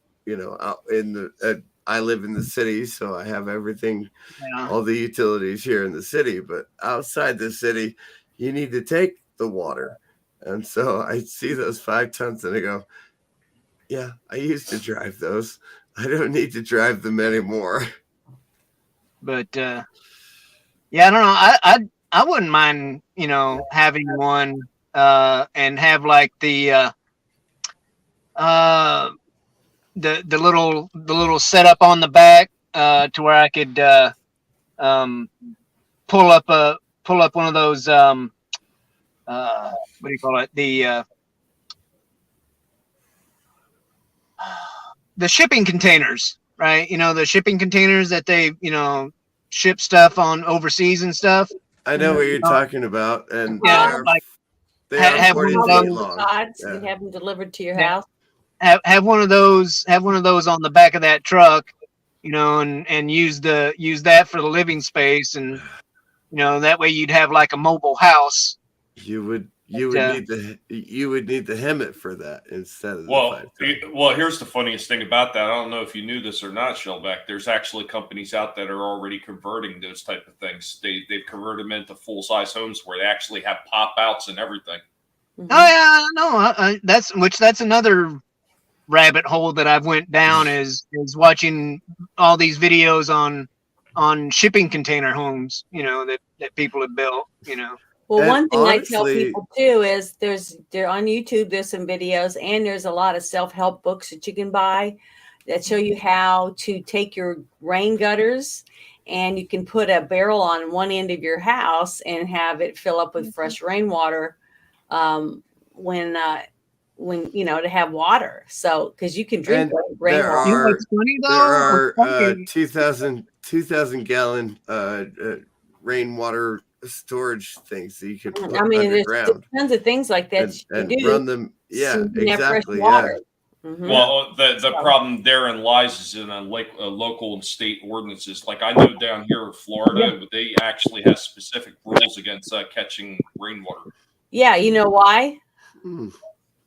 out in the I live in the city, so I have everything, Yeah. all the utilities here in the city. But outside the city, you need to take the water. And so I see those 5 tons and I go, yeah, I used to drive those. I don't need to drive them anymore. But yeah, I don't know. I wouldn't mind, having one and have like uh the little setup on the back to where I could um pull up one of those what do you call it, the shipping containers, right? The shipping containers that they ship stuff on overseas and stuff. I know what you're talking about, and Yeah, like they are have one 40 of feet those. long. Pods, Yeah. you have them delivered to your Yeah. house. Have one of those on the back of that truck, and use that for the living space, and that way you'd have like a mobile house. You would But, need the Hemet for that instead of the Well, 5 ton. well, here's the funniest thing about that. I don't know if you knew this or not, Shellback. There's actually companies out that are already converting those type of things. They've converted them into full size homes where they actually have pop outs and everything. Mhm. Oh yeah, no, that's another rabbit hole that I've went down is watching all these videos on shipping container homes, that people have built, Well, And one thing I tell honestly- people too is there on YouTube, there's some videos and there's a lot of self-help books that you can buy that show you how to take your rain gutters and you can put a barrel on one end of your house and have it fill up with fresh rainwater when to have water. So because you can drink And rainwater. You know what's funny though? there What's are funny- 2,000 gallon rainwater storage things that you could put I mean, there's underground tons of things like that and you do. run them. so Yeah, you can have fresh exactly. Yeah. water. Mhm. Well, the problem therein lies is in local and state ordinances. Like I know down here in Florida, they actually have specific rules against catching rainwater. Yeah, you know why? Hmm.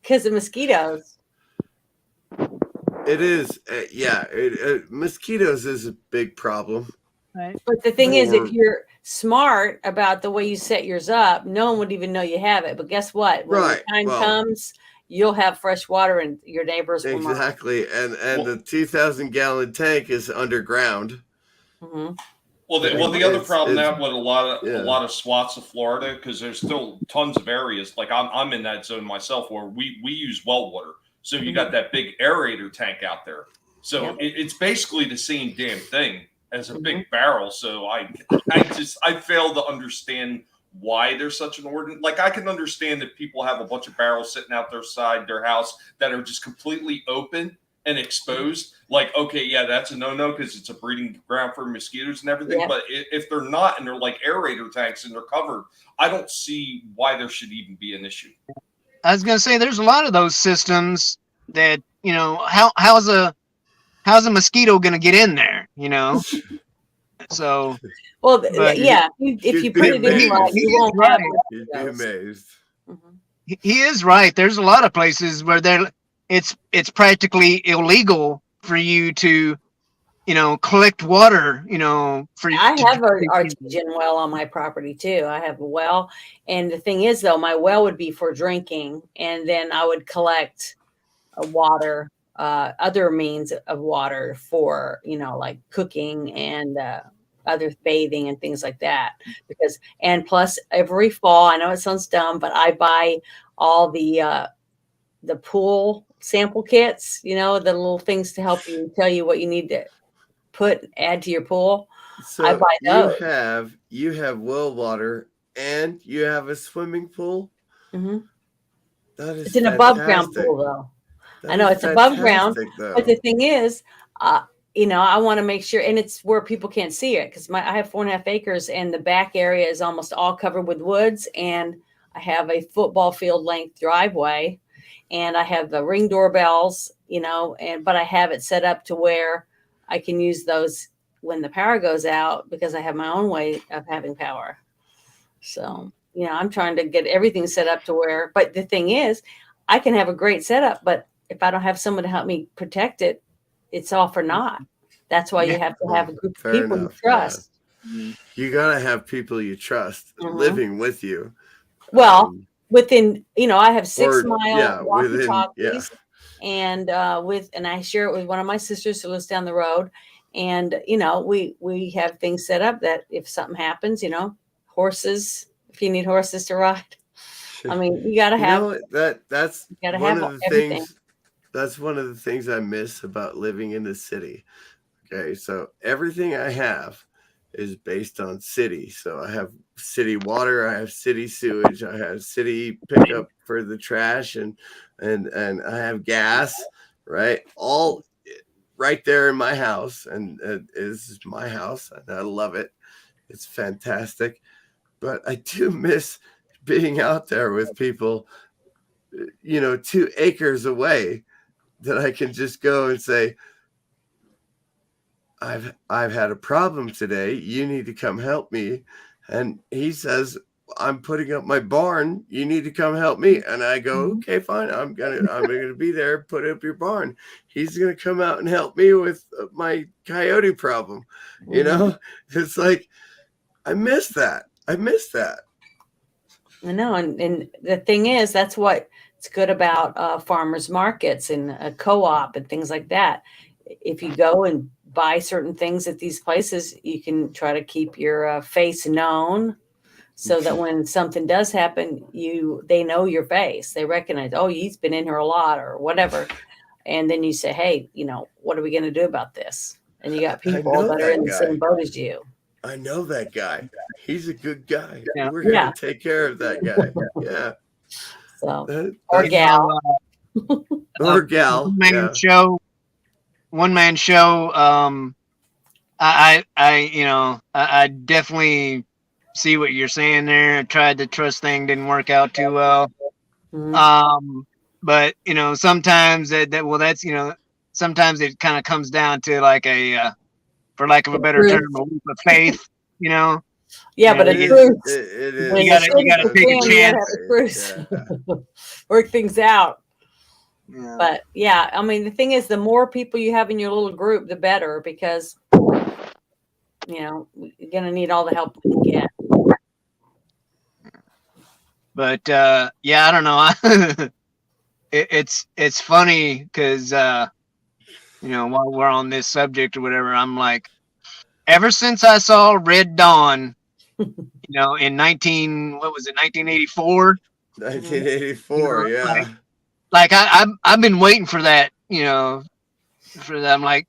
Because of mosquitoes. It is. Mosquitoes is a big problem. Right. But the thing is, Or- if you're smart about the way you set yours up, no one would even know you have it. But guess what? When Right, the time well- comes, you'll have fresh water and your neighbors will not. Exactly. And the 2,000 gallon tank is underground. Mhm. Well, the other problem It's- that with a lot yeah. of swaths of Florida, because there's still tons of areas. Like I'm in that zone myself where we use well water. So you got that big aerator tank out there. So Yep. it's basically the same damn thing as a Mhm. big barrel. So I fail to understand why there's such an ordinance. Like I can understand that people have a bunch of barrels sitting out their side their house that are just completely open and exposed. Like, okay, yeah, that's a no-no because it's a breeding ground for mosquitoes and everything. Yep. But if they're not and they're like aerator tanks and they're covered, I don't see why there should even be an issue. I was gonna say there's a lot of those systems that how's a mosquito gonna get in there, So Well, But- yeah. If you You'd be put it in amazed. right, you won't Right. have You'd be mosquitoes. amazed. Mhm. he is right. There's a lot of places where it's practically illegal for you to collect water, for I to have an drink. artesian well on my property too. I have a well, and the thing is, though, my well would be for drinking, and then I would collect water, other means of water for like cooking and other bathing and things like that. And plus, every fall, I know it sounds dumb, but I buy all the pool sample kits. The little things to help you tell you what you need to add to your pool. So I buy those. you have well water and you have a swimming pool. Mhm. That is It's an above ground fantastic. pool, though. That I know is it's above ground, fantastic, though. but the thing is, I want to make sure, and it's where people can't see it because I have 4.5 acres, and the back area is almost all covered with woods, and I have a football field length driveway, and I have the Ring doorbells, but I have it set up to where I can use those when the power goes out because I have my own way of having power. So, I'm trying to get everything set up to where, but the thing is, I can have a great setup, but if I don't have someone to help me protect it, it's all for naught. That's why you Yeah. have to have a group of Fair people you enough, trust. You gotta have people you trust living with you. Well, within, I have 6-mile walkie within, talkies, and I share it with one of my sisters who lives down the road, and we have things set up that if something happens, horses, if you need horses to ride, I mean, you gotta have that's gotta one have of the everything. things. That's one of the things I miss about living in the city. Okay, so everything I have is based on city. So I have city water, I have city sewage, I have city pickup for the trash, and I have gas, right? All right there in my house, and this is my house, and I love it. It's fantastic, but I do miss being out there with people, 2 acres away, that I can just go and say, I've had a problem today. You need to come help me. And he says, I'm putting up my barn. You need to come help me. And I go, okay, fine. I'm gonna be there. Put up your barn. He's gonna come out and help me with my coyote problem. It's like I miss that. I know, and the thing is, that's what it's good about farmers markets and a co-op and things like that. If you go and buy certain things at these places, you can try to keep your face known, so that when something does happen, they know your face. They recognize, oh, he's been in here a lot or whatever. And then you say, hey, what are we going to do about this? And you got people that are in the same boat as you. I know that guy. He's a good guy. Yeah. We're going to take care of that guy. Yeah. So, or gal. Or gal. One man show. I definitely see what you're saying there. I tried the trust thing, didn't work out too well. But sometimes sometimes it kind of comes down to like for lack of a better term, a leap of faith. Yeah, but it's It is. You gotta take a chance. Work things out. Yeah. But yeah, I mean, the thing is, the more people you have in your little group, the better, because you're gonna need all the help you can get. But I don't know. It's funny because while we're on this subject or whatever, I'm like, ever since I saw Red Dawn, in 1984. 1984, yeah. Like I've been waiting for that, for that. I'm like,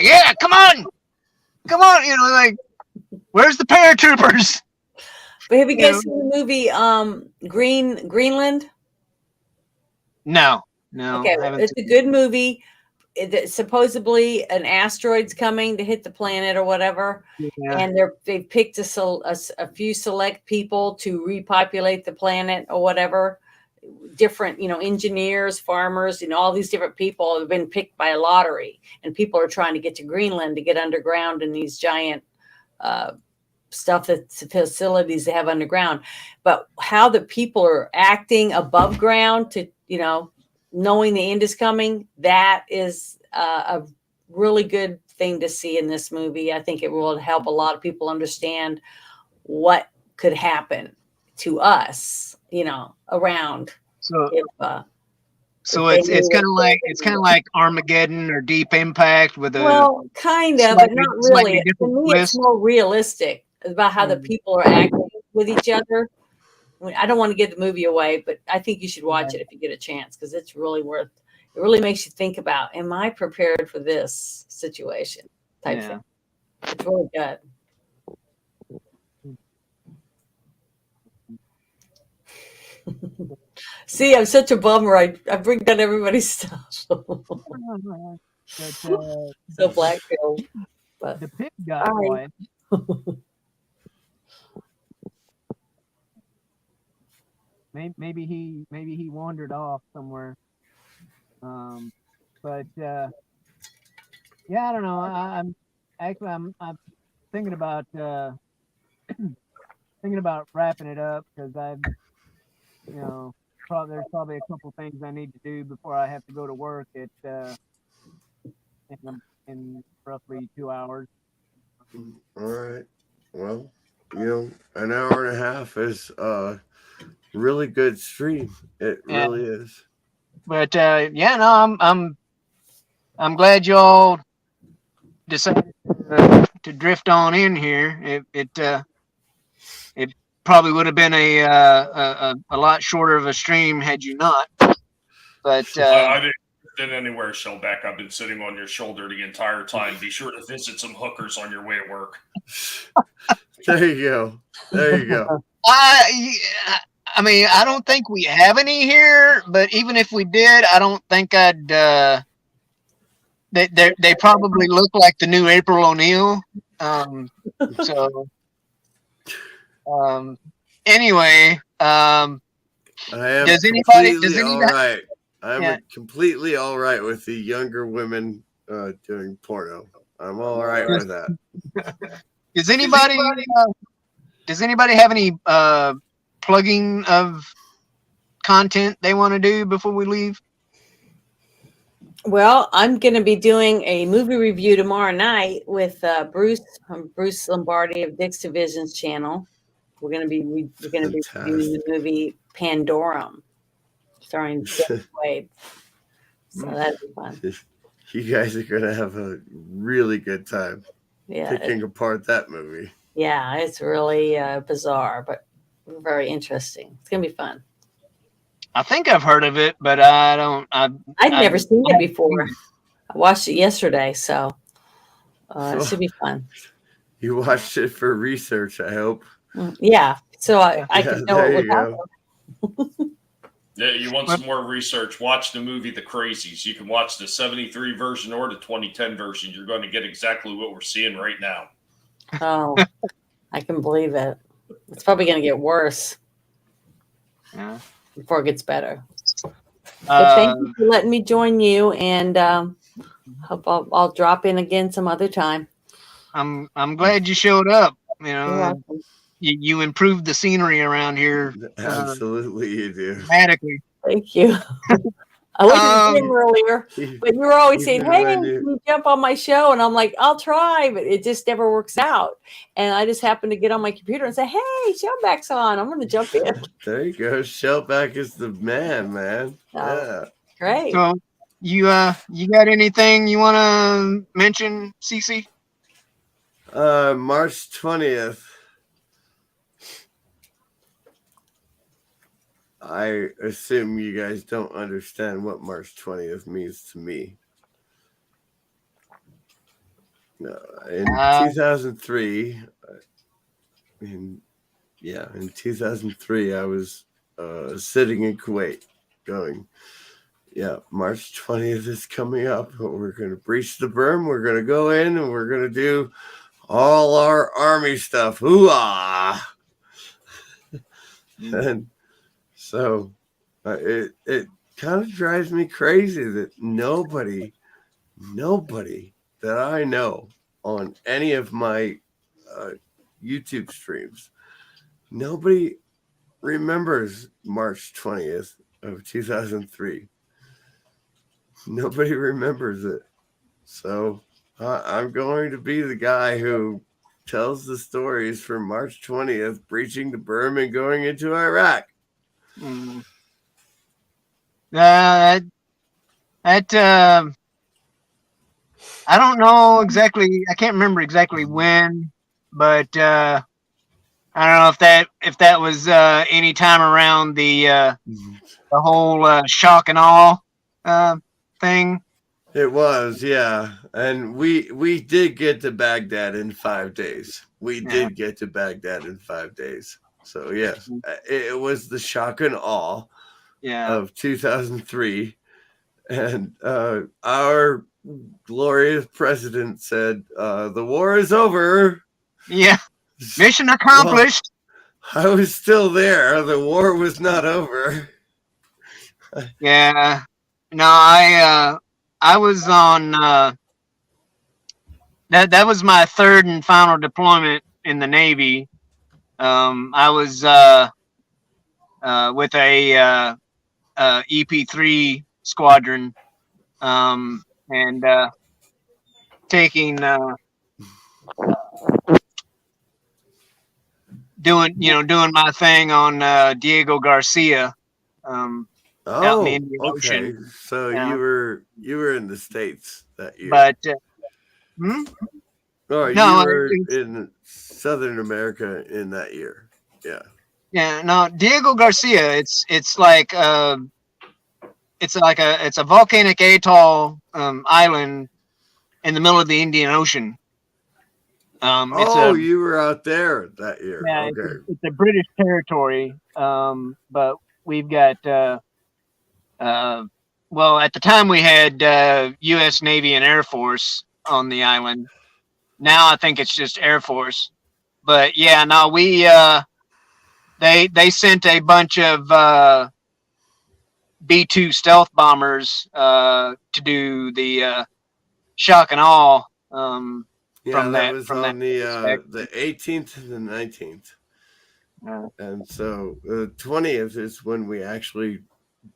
yeah, come on, like, where's the paratroopers? But have you guys seen the movie Greenland? No. Okay, it's a good movie. Supposedly an asteroid's coming to hit the planet or whatever, and they've picked a few select people to repopulate the planet or whatever. Different, engineers, farmers, all these different people have been picked by a lottery, and people are trying to get to Greenland to get underground in these giant facilities they have underground. But how the people are acting above ground to, knowing the end is coming, that is a really good thing to see in this movie. I think it will help a lot of people understand what could happen to us, around. So it's kind of like Armageddon or Deep Impact with kind of, but not really. To me, it's more realistic about how the people are acting with each other. I don't want to give the movie away, but I think you should watch it if you get a chance, because it's really it really makes you think about, am I prepared for this situation type thing. It's really good. See, I'm such a bummer. I bring down everybody's stuff. So black-pilled. But the pig got quiet. Maybe he wandered off somewhere. But I don't know. I'm thinking about wrapping it up, because I've there's probably a couple things I need to do before I have to go to work in roughly 2 hours. All right. Well, an hour and a half is a really good stream. It Yeah. really is. But yeah, no, I'm glad y'all decided to drift on in here. It probably would have been a lot shorter of a stream had you not. But I didn't get anywhere, Shellback. I've been sitting on your shoulder the entire time. Be sure to visit some hookers on your way to work. There you go. There you go. I mean, I don't think we have any here. But even if we did, I don't think I'd. They probably look like the new April O'Neil. So anyway, I am does completely all anybody? right. I'm Yeah. completely all right with the younger women doing porno. I'm all right with that. Does anybody have any plugging of content they want to do before we leave? Well, I'm going to be doing a movie review tomorrow night with Bruce Lombardi of Dick's Division's channel. We're going to be reviewing the movie Pandorum, starring Dennis Quaid. So that'll be fun. You guys are gonna have a really good time Yeah, picking apart that movie. Yeah, it's really bizarre, but very interesting. It's gonna be fun. I think I've heard of it, but I don't. I'd never seen it before. I watched it yesterday, so it should be fun. You watched it for research, I hope. Yeah, so I could know there what you go. Yeah, you want some more research? Watch the movie The Crazies. You can watch the 73 version or the 2010 version. You're going to get exactly what we're seeing right now. Oh, I can believe it. It's probably going to get worse before it gets better. But thank you for letting me join you, and hope I'll drop in again some other time. I'm glad you showed up. You know, You're welcome. You improved the scenery around here. Absolutely, you do. Dramatically. Thank you. I went to the gym earlier, but you were always saying, "Hey, can you jump on my show?" And I'm like, "I'll try," but it just never works out. And I just happened to get on my computer and say, "Hey, Shellback's on. I'm going to jump in." There you go. Shellback is the man. Yeah. Great. So you got anything you want to mention, Cece? March 20th. I assume you guys don't understand what March 20th means to me. No, in 2003, in 2003, I was sitting in Kuwait going, March 20th is coming up. We're going to breach the berm. We're going to go in and we're going to do all our army stuff. Hoo-ah! And so it kind of drives me crazy that nobody that I know on any of my YouTube streams, nobody remembers March 20th of 2003. Nobody remembers it. So I'm going to be the guy who tells the stories from March 20th, breaching the berm and going into Iraq. I don't know exactly. I can't remember exactly when, but I don't know if that was any time around the whole shock and awe thing. It was, yeah, and we did get to Baghdad in 5 days. Did get to Baghdad in 5 days. So yes, it was the shock and awe of 2003, and our glorious president said, "The war is over." Yeah, mission accomplished. Well, I was still there. The war was not over. Yeah, no, I was on. That was my third and final deployment in the Navy. I was with a EP3 squadron, and taking doing my thing on Diego Garcia out in the Oh, Indian okay. Ocean. So Uh, you were in the States that year. but hmm? Oh, you No, were in Southern America in that year. Yeah. yeah, no, Diego Garcia. It's a volcanic atoll island in the middle of the Indian Ocean. It's Oh, a you were out there that year. yeah, Okay. it's a British territory. But we've got uh, well, at the time we had U.S. Navy and Air Force on the island. Now I think it's just Air Force. But yeah, no, they sent a bunch of B-2 stealth bombers to do the shock and awe Yeah, from that that was from that on aspect. the 18th and the 19th. Uh, And so the 20th is when we actually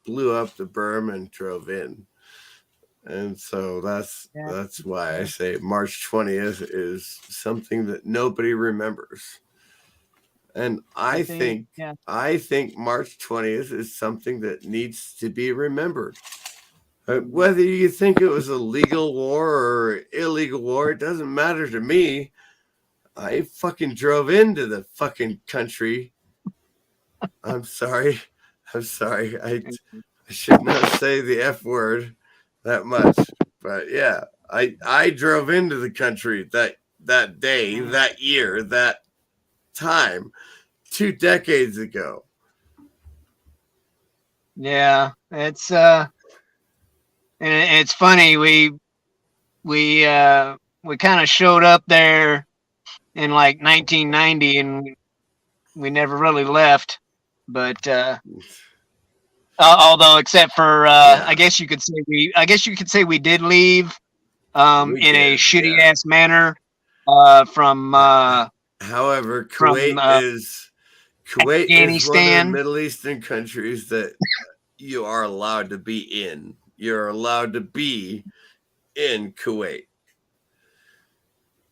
blew up the berm and drove in. And so yeah, that's why I say March 20th is something that nobody remembers. And I think yeah. I think March 20th is something that needs to be remembered. Whether you think it was a legal war or illegal war, it doesn't matter to me. I fucking drove into the fucking country. I'm sorry. I'm sorry. I should not say the F word that much. But yeah, I drove into the country that day, that year, that time, 2 decades ago. Yeah, and it's funny we kind of showed up there in like 1990 and we never really left. But although except for Yeah, I guess you could say we did leave we in a did. shitty Yeah. ass manner from However, from Kuwait is one of the Afghanistan. Middle Eastern countries that you are allowed to be in. You're allowed to be in Kuwait.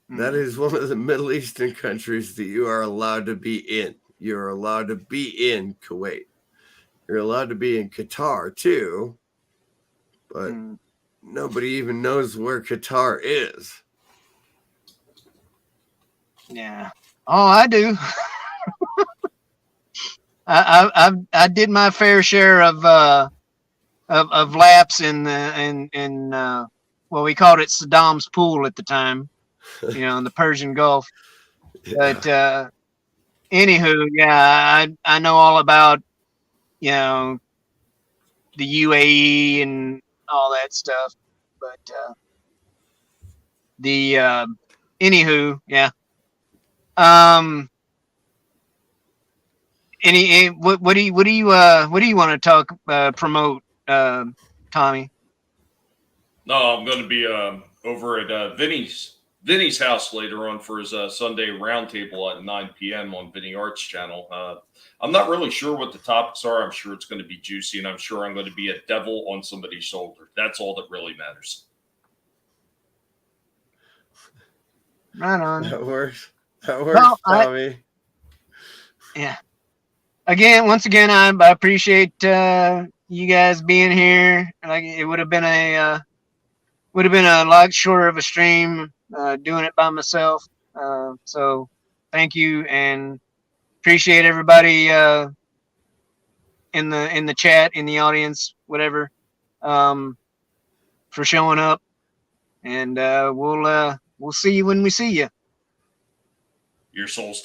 That is one of the Middle Eastern countries that you are allowed to be in. You're allowed to be in Kuwait. You're allowed to be in Qatar too, but nobody even knows where Qatar is. Yeah. Oh, I do. I did my fair share of laps in well, we called it Saddam's pool at the time, in the Persian Gulf. Yeah. But anywho, yeah, I know all about you know the UAE and all that stuff. But the anywho, yeah. Um, what do you want to talk promote, Tommy? No, I'm going to be over at Vinny's house later on for his Sunday roundtable at 9 p.m. on Vinny Arts channel. I'm not really sure what the topics are. I'm sure it's going to be juicy, and I'm sure I'm going to be a devil on somebody's shoulder. That's all that really matters. Right on. That works. That Well, works, Tommy. yeah. Once again, I appreciate you guys being here. Like it would have been a lot shorter of a stream doing it by myself. So thank you and appreciate everybody in the chat, in the audience, whatever, for showing up. And we'll see you when we see you. Your soul's